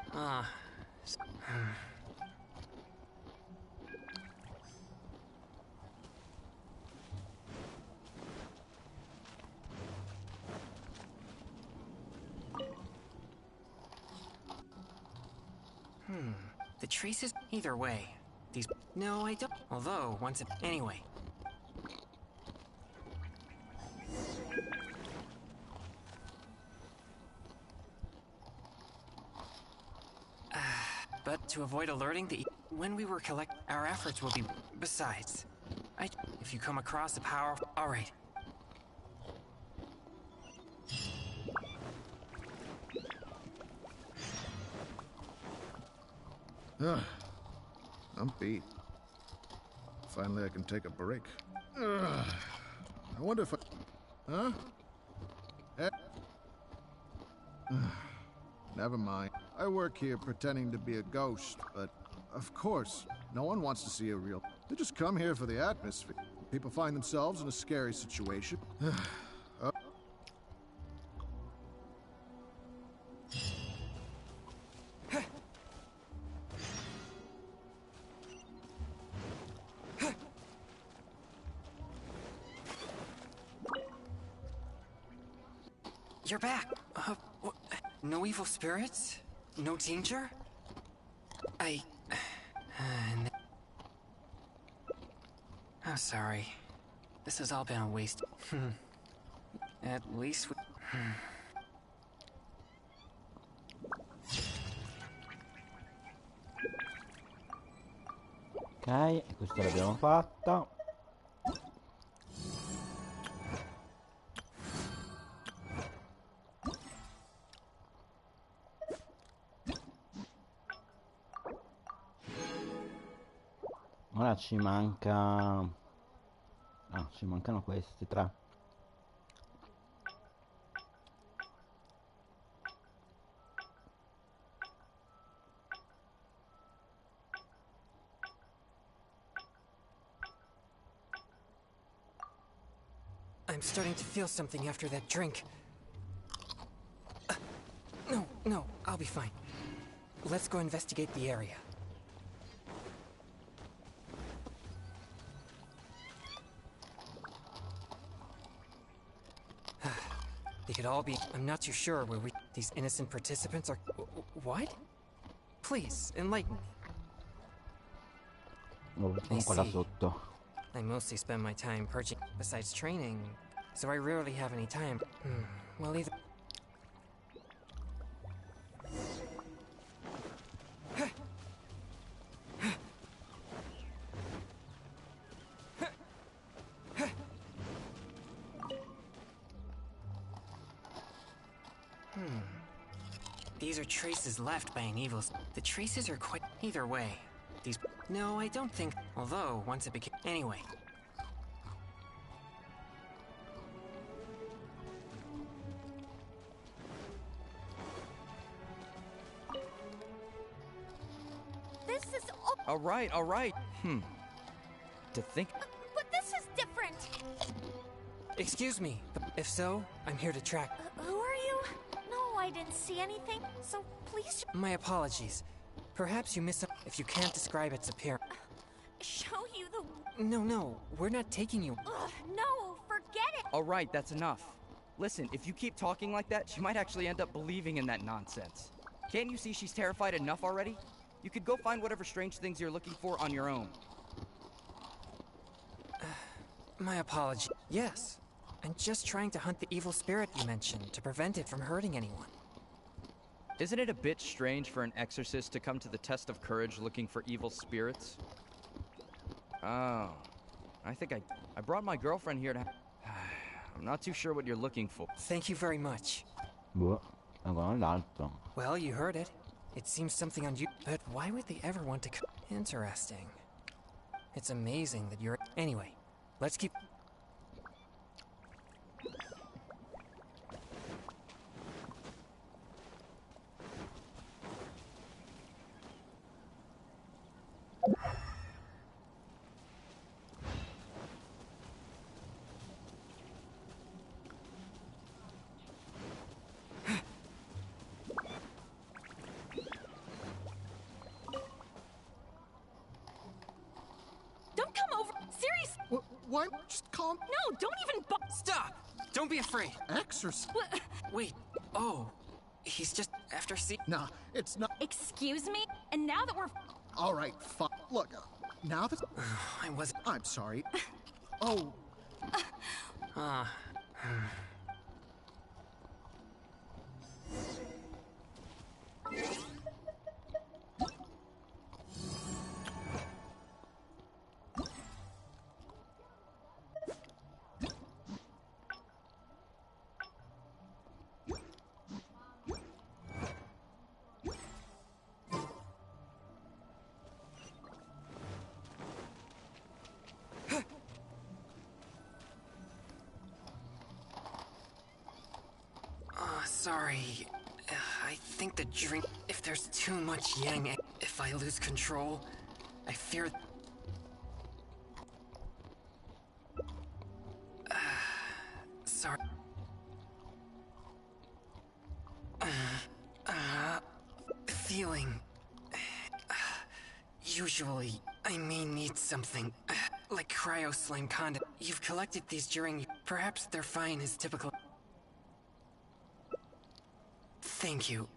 [SPEAKER 2] The traces. Either way, these. No, I don't. Although once. Anyway. But to avoid alerting when we were our efforts will be. Besides, if you come across a power. All right.
[SPEAKER 10] I'm beat. Finally, I can take a break. I wonder if I... Huh? Never mind. I work here pretending to be a ghost, but of course, no one wants to see a real... They just come here for the atmosphere. People find themselves in a scary situation.
[SPEAKER 2] you're back. No evil spirits? No danger? I'm sorry. This has all been a waste. At least we...
[SPEAKER 1] Ok, questa l'abbiamo fatta. Ora ci manca... Ah, ci mancano questi tre.
[SPEAKER 2] I'm starting to feel something after that drink. No, I'll be fine. Let's go investigate the area. They could all be... I'm not too sure where these innocent participants are... What? Please, enlighten me. I see. I mostly spend my time purging, besides training, so I rarely have any time. Well, either... These are traces left by an evil... The traces are quite... Either way, these... No, I don't think... Although, once it became... Anyway.
[SPEAKER 3] This is...
[SPEAKER 9] All right. To think...
[SPEAKER 3] But this is different.
[SPEAKER 2] Excuse me. If so, I'm here to track...
[SPEAKER 3] Who are you? No, I didn't see anything, so please...
[SPEAKER 2] My apologies. Perhaps you miss... If you can't describe its appearance...
[SPEAKER 3] Show you the...
[SPEAKER 2] No, we're not taking you...
[SPEAKER 3] No, forget it!
[SPEAKER 9] All right, that's enough. Listen, if you keep talking like that, she might actually end up believing in that nonsense. Can't you see she's terrified enough already? You could go find whatever strange things you're looking for on your own.
[SPEAKER 2] My apology. Yes. I'm just trying to hunt the evil spirit you mentioned to prevent it from hurting anyone.
[SPEAKER 9] Isn't it a bit strange for an exorcist to come to the test of courage looking for evil spirits? Oh, I think I brought my girlfriend here to... I'm not too sure what you're looking for.
[SPEAKER 2] Thank you very much.
[SPEAKER 1] Boh, ancora l'altro.
[SPEAKER 2] Well, you heard it. It seems something on you... But why would they ever want to... Interesting. It's amazing that you're... Anyway, let's keep...
[SPEAKER 4] Don't come over! Seriously!
[SPEAKER 10] What? Just calm...
[SPEAKER 4] No, don't even
[SPEAKER 2] Stop! Don't be afraid!
[SPEAKER 10] Exorcist?
[SPEAKER 2] Wait, oh. He's just after
[SPEAKER 10] Nah, it's not...
[SPEAKER 4] Excuse me? And now that we're...
[SPEAKER 10] All right, fine. Look, now that...
[SPEAKER 2] I was...
[SPEAKER 10] I'm sorry. Oh.
[SPEAKER 2] Sorry. I think the drink... If there's too much yang... If I lose control, I fear... Sorry. Feeling... Usually, I may need something. Like cryo slime condom. You've collected these during... Perhaps they're fine as typical... Thank you.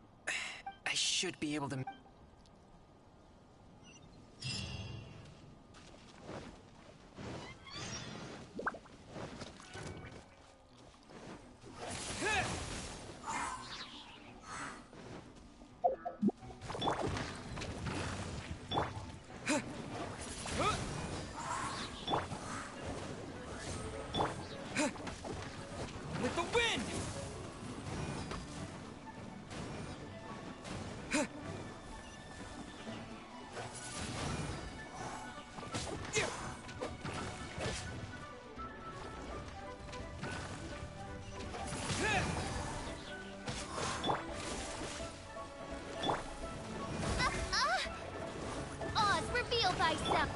[SPEAKER 2] I should be able to...
[SPEAKER 9] With the wind!
[SPEAKER 3] Oz, reveal thyself!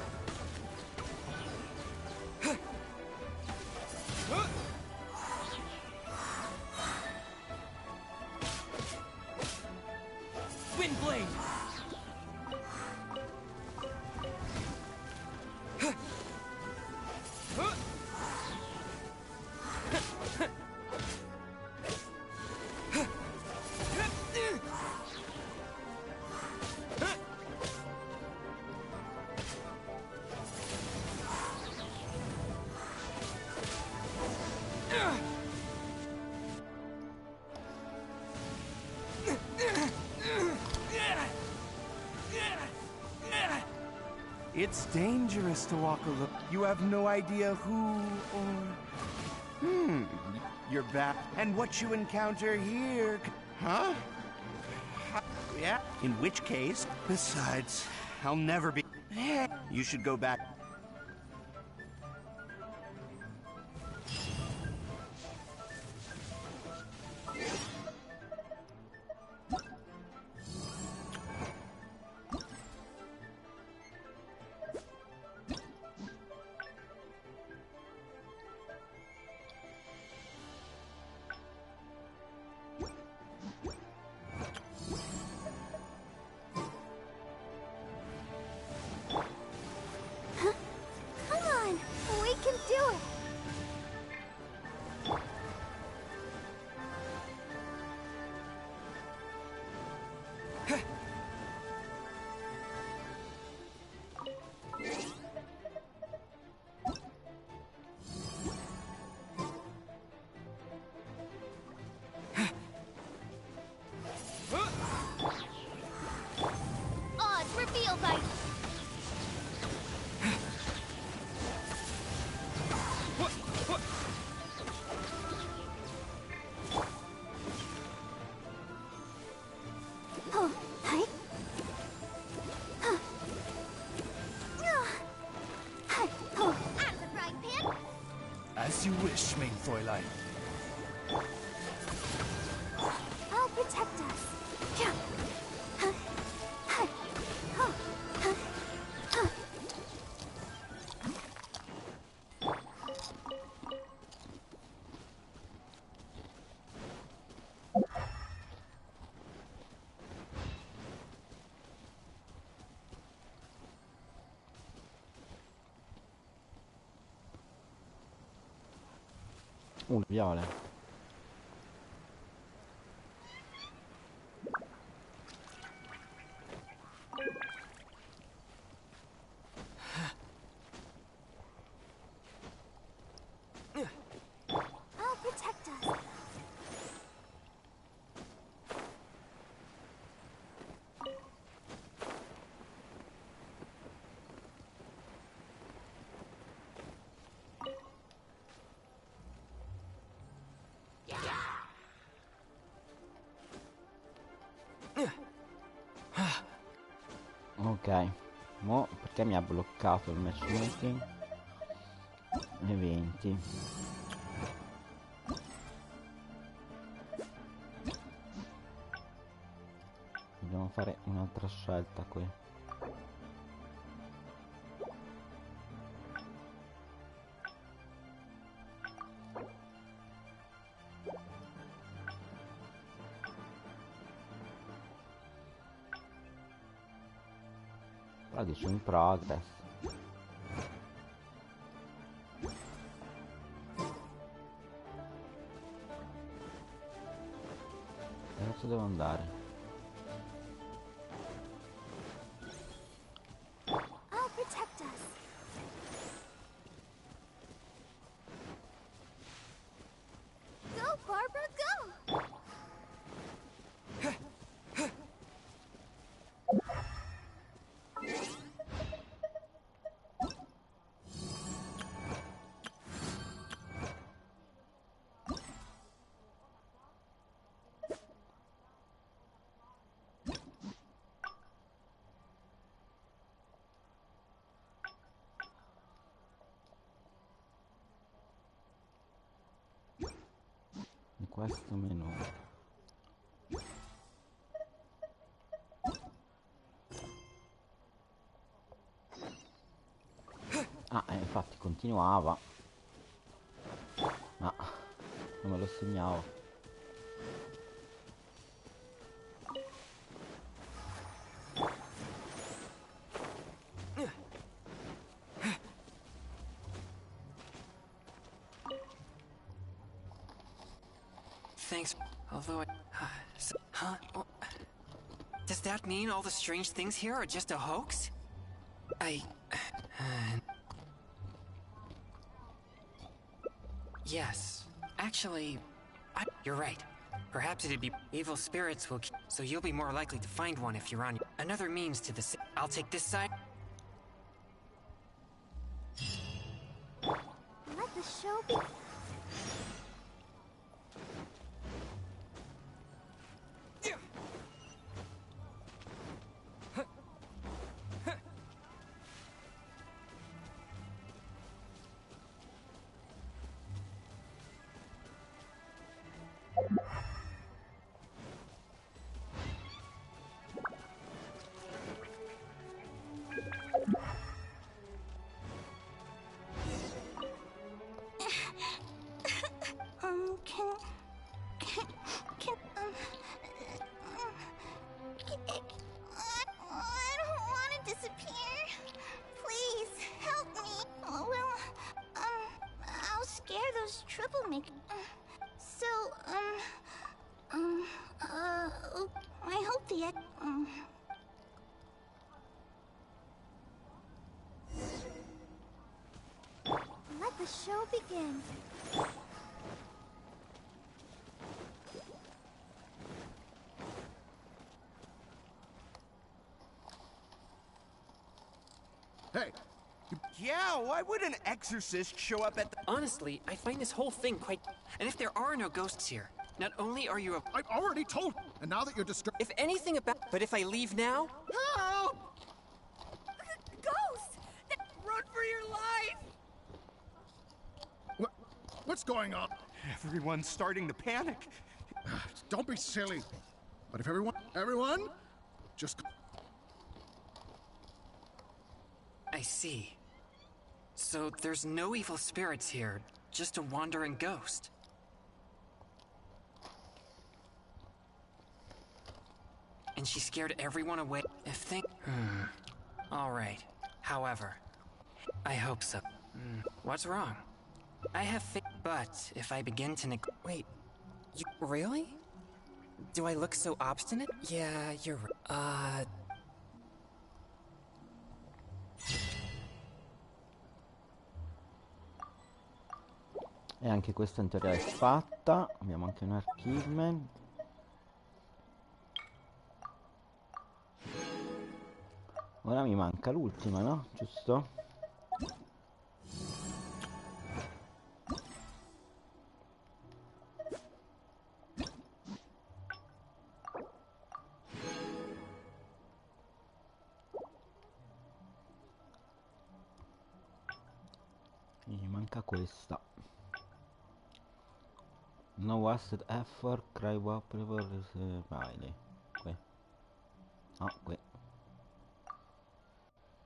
[SPEAKER 9] Windblade!
[SPEAKER 11] It's dangerous to walk alone. You have no idea who or... You're back. And what you encounter here... Huh? Yeah, in which case... Besides, I'll never be... You should go back...
[SPEAKER 3] Come on, we can do it! Oz, reveal thyself! Oh, hi. Hi. Oh, out of the frying pan.
[SPEAKER 11] As you wish, main Fräulein.
[SPEAKER 3] I'll protect us. Yeah. Huh. Hi. Oh. Huh. Huh.
[SPEAKER 1] Viole.
[SPEAKER 3] I'll protect us.
[SPEAKER 1] Ok. Mo perché mi ha bloccato il matchmaking? Eventi. Dobbiamo fare un'altra scelta qui. Però dice in progress. cazzo devo andare?
[SPEAKER 3] I'll protect us. Go, Barbara, go!
[SPEAKER 1] In questo menu. Infatti continuava, ma non me lo segnavo.
[SPEAKER 2] Thanks. Although huh? Does that mean all the strange things here are just a hoax? Yes. Actually, you're right. Perhaps it'd be evil spirits will so you'll be more likely to find one if you're on another means to the I'll take this side.
[SPEAKER 3] Let the show be.
[SPEAKER 8] I don't want to disappear. Please, help me. I'll scare those troublemakers. So, I hope the
[SPEAKER 3] Let the show begin.
[SPEAKER 10] Hey!
[SPEAKER 11] Yeah, why would an exorcist show up at the...
[SPEAKER 2] Honestly, I find this whole thing quite... And if there are no ghosts here, not only are you a...
[SPEAKER 10] I've already told you, and now that you're distracted...
[SPEAKER 2] If anything about... But if I leave now...
[SPEAKER 10] Help!
[SPEAKER 3] Ghost!
[SPEAKER 5] Run for your life!
[SPEAKER 10] What's going on?
[SPEAKER 11] Everyone's starting to panic.
[SPEAKER 10] Don't be silly. But if everyone, just...
[SPEAKER 2] I see. So there's no evil spirits here, just a wandering ghost. And she scared everyone away. Alright. However, I hope so. What's wrong? I have faith, but if I begin to Wait, you really? Do I look so obstinate? Yeah, you're right.
[SPEAKER 1] E anche questa in teoria è fatta. Abbiamo anche un achievement. Ora mi manca l'ultima, no? Giusto? Mi manca questa. No wasted effort, cry wallpaper, vai. Qui. Ah, qui.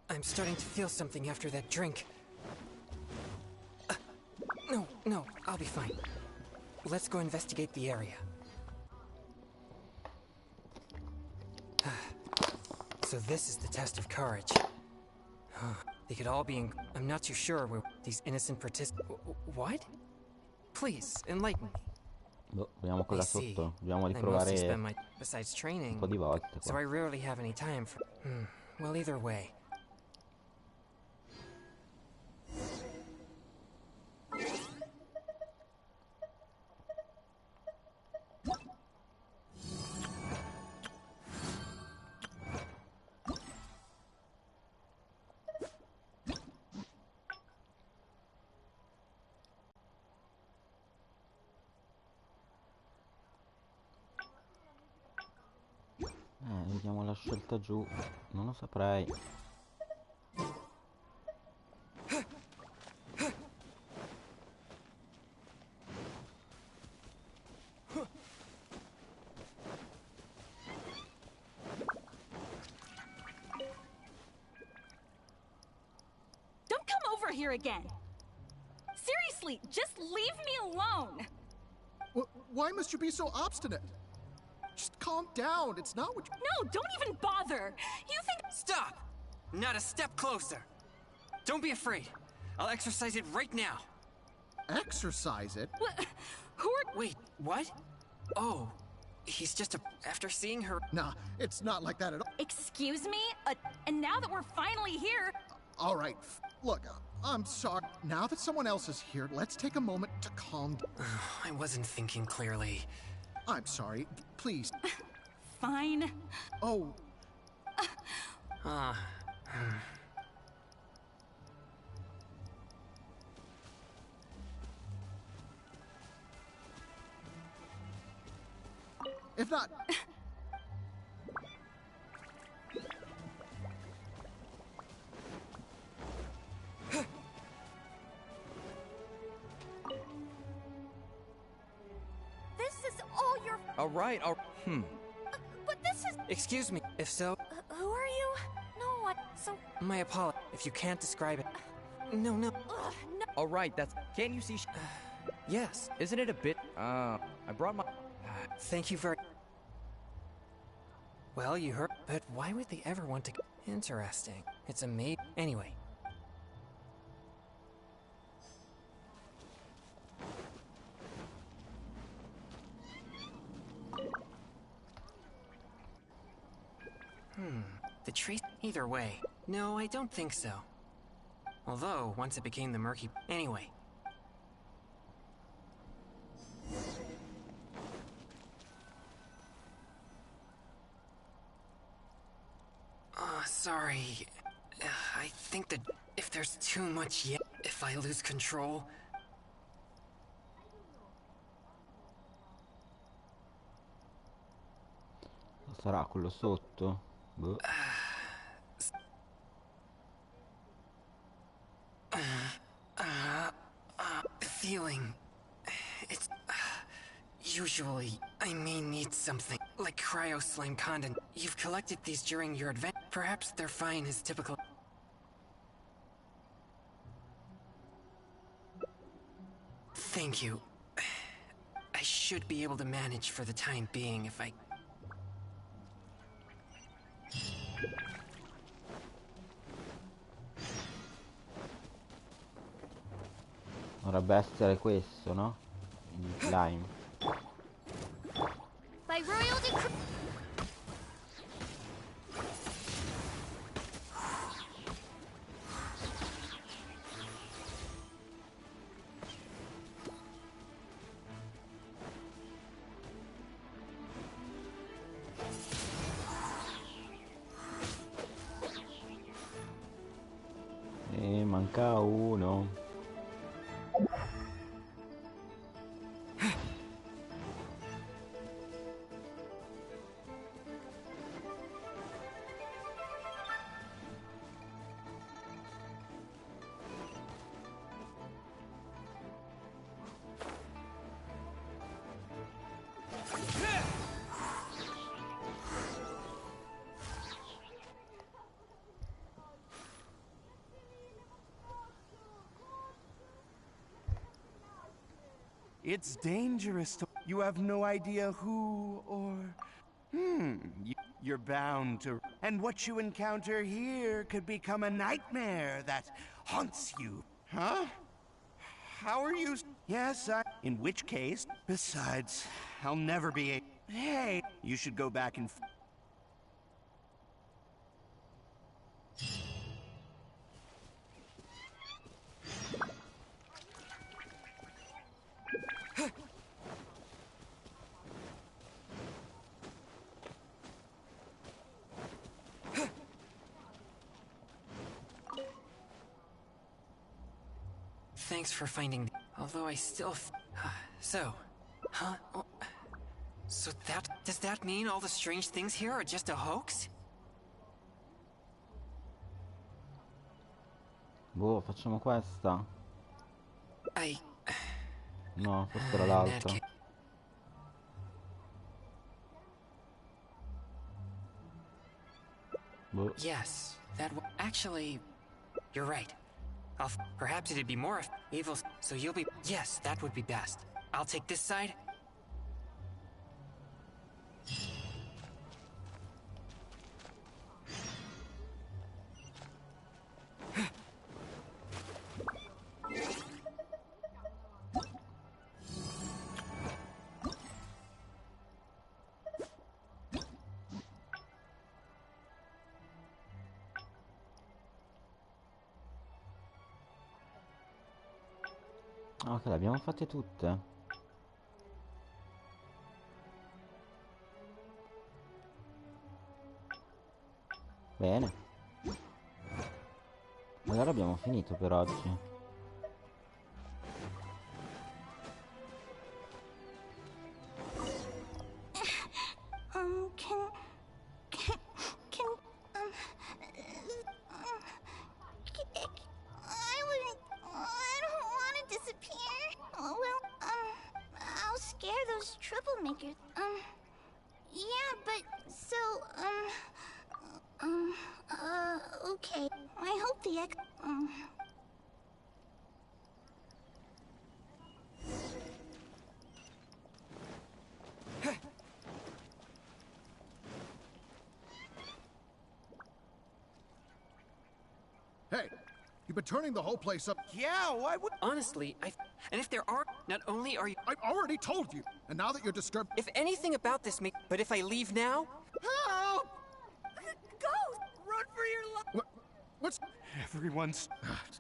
[SPEAKER 2] I'm starting to feel something after that drink. No, I'll be fine. Let's go investigate the area. So this is the test of courage. They could all be in... I'm not too sure where these innocent participants... What? Please, enlighten me.
[SPEAKER 1] Boh, vediamo
[SPEAKER 2] I
[SPEAKER 1] cosa
[SPEAKER 2] see.
[SPEAKER 1] sotto. Dobbiamo
[SPEAKER 2] I mostly
[SPEAKER 1] riprovare
[SPEAKER 2] spend my besides
[SPEAKER 1] un
[SPEAKER 2] training,
[SPEAKER 1] po' di volte
[SPEAKER 2] so
[SPEAKER 1] qua.
[SPEAKER 2] I rarely have any time for. Well, either way.
[SPEAKER 1] Vediamo la scelta giù. Non lo saprei.
[SPEAKER 4] Don't come over here again. Seriously, just leave me alone.
[SPEAKER 10] Why must you be so obstinate? Just calm down. It's not what you...
[SPEAKER 4] No, don't even bother. You think...
[SPEAKER 2] Stop! Not a step closer. Don't be afraid. I'll exercise it right now.
[SPEAKER 10] Exercise it?
[SPEAKER 4] What? Who are...
[SPEAKER 2] Wait, what? Oh, he's just a... After seeing her...
[SPEAKER 10] Nah, it's not like that at all.
[SPEAKER 4] Excuse me? And now that we're finally here...
[SPEAKER 10] All right, look, I'm sorry. Now that someone else is here, let's take a moment to calm down.
[SPEAKER 2] I wasn't thinking clearly.
[SPEAKER 10] I'm sorry. Please.
[SPEAKER 4] Fine.
[SPEAKER 10] Oh. If not...
[SPEAKER 3] This is all your...
[SPEAKER 9] All right,
[SPEAKER 3] But this is...
[SPEAKER 2] Excuse me, if so...
[SPEAKER 3] Who are you? No, so...
[SPEAKER 2] My apology, if you can't describe it. No.
[SPEAKER 3] No.
[SPEAKER 9] All right, that's... Can't you see...
[SPEAKER 2] Yes.
[SPEAKER 9] Isn't it a bit... I brought my...
[SPEAKER 2] Thank you very... Well, you heard... But why would they ever want to... Interesting. It's a maid... Anyway. The tree... Either way. No, I don't think so. Although, once it became the murky... Anyway. Sorry. I think that if there's too much yet, if I lose control...
[SPEAKER 1] Sarà quello sotto? Boh.
[SPEAKER 2] Feeling... It's... Usually, I may need something, like cryo slime condensate. You've collected these during your advent. Perhaps they're fine as typical... Thank you. I should be able to manage for the time being if I...
[SPEAKER 1] Dovrebbe essere questo, no? Il slime.
[SPEAKER 3] By royal decree...
[SPEAKER 1] E manca uno.
[SPEAKER 11] It's dangerous to... You have no idea who or... You're bound to... And what you encounter here could become a nightmare that haunts you. Huh? How are you... Yes, In which case, besides, I'll never be a... Hey, you should go back and...
[SPEAKER 2] Thanks for finding. Although I still. So, huh? Oh, so does that mean all the strange things here are just a hoax?
[SPEAKER 1] Boh, facciamo questa? No, forse era l'altra. Boh.
[SPEAKER 2] Yes, actually, you're right. Perhaps it'd be more evil, so you'll be... Yes, that would be best. I'll take this side.
[SPEAKER 1] Ok, le abbiamo fatte tutte. Bene. Allora abbiamo finito per oggi.
[SPEAKER 8] Yeah, but so, okay. I hope the
[SPEAKER 10] Hey, you've been turning the whole place up.
[SPEAKER 11] Yeah, why would...
[SPEAKER 2] Honestly, and if there are... Not only are you...
[SPEAKER 10] I've already told you, and now that you're disturbed...
[SPEAKER 2] If anything about this But if I leave now...
[SPEAKER 11] Help!
[SPEAKER 8] Go!
[SPEAKER 11] Run for your life!
[SPEAKER 10] What's...
[SPEAKER 11] Everyone's...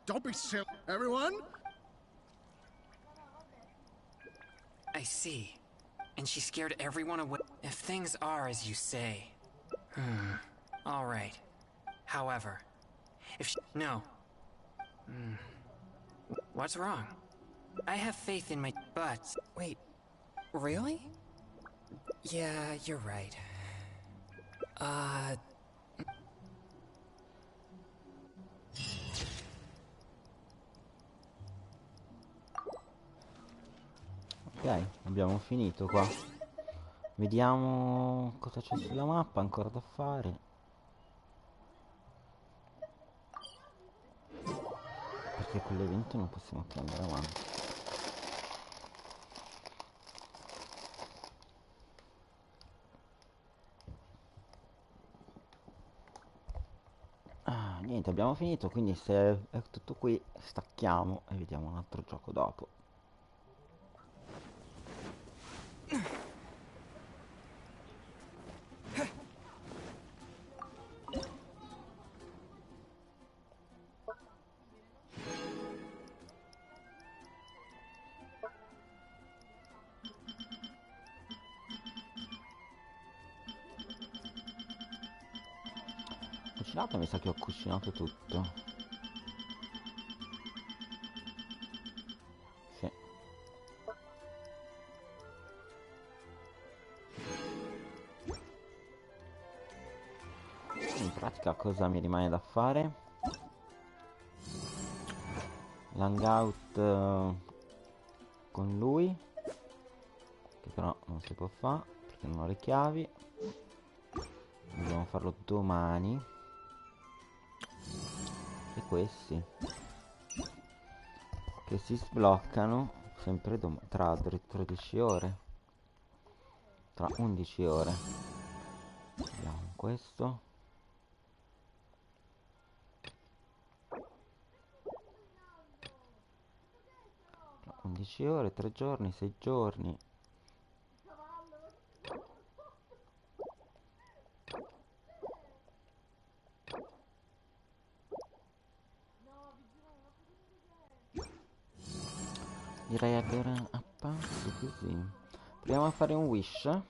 [SPEAKER 10] Don't be silly. Everyone?
[SPEAKER 2] I see. And she scared everyone away. If things are as you say... All right. However... If she... No. What's wrong? I have faith in my... But... Wait. Really? Yeah, you're right.
[SPEAKER 1] Ok, abbiamo finito qua. Vediamo cosa c'è sulla mappa ancora da fare. Perché con l'evento non possiamo più andare avanti. Niente, abbiamo finito, quindi se è tutto qui stacchiamo e vediamo un altro gioco dopo. Cucinato, mi sa che ho cucinato tutto. Sì. In pratica cosa mi rimane da fare? L'hangout con lui, che però non si può fare perché non ho le chiavi. Dobbiamo farlo domani. E questi che si sbloccano sempre tra 13 ore, tra 11 ore. Vediamo questo. Tra 10 ore, 3 giorni, 6 giorni. Direi allora a passo così. Proviamo a fare un wish.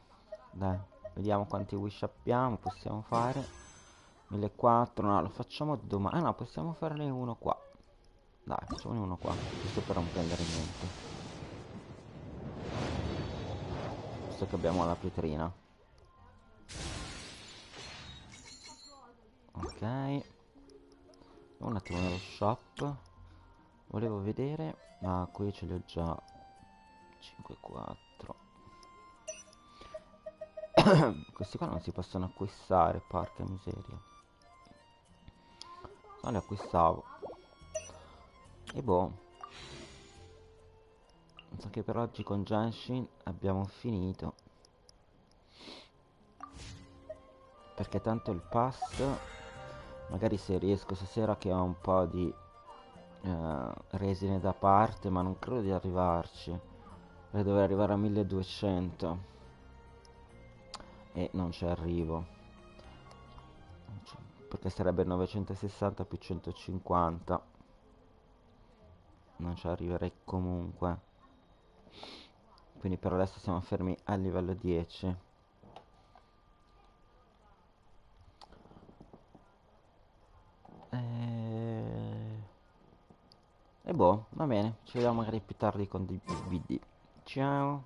[SPEAKER 1] Dai, vediamo quanti wish abbiamo, possiamo fare. 1400, no, lo facciamo domani. Ah no, possiamo farne uno qua. Dai, facciamone uno qua, giusto per non prendere niente. Visto che abbiamo la pietrina. Ok. Un attimo nello shop. Volevo vedere. Ah, qui ce li ho già. 5-4. Questi qua non si possono acquistare, porca miseria. Non li acquistavo. E boh. So che per oggi con Genshin abbiamo finito. Perché tanto il pass, magari se riesco stasera che ho un po' di resine da parte, ma non credo di arrivarci. Per dover arrivare a 1200 e non ci arrivo, perché sarebbe 960 più 150. Non ci arriverei comunque, quindi per adesso siamo fermi al livello 10. E boh, va bene, ci vediamo magari più tardi con dei video. Ciao.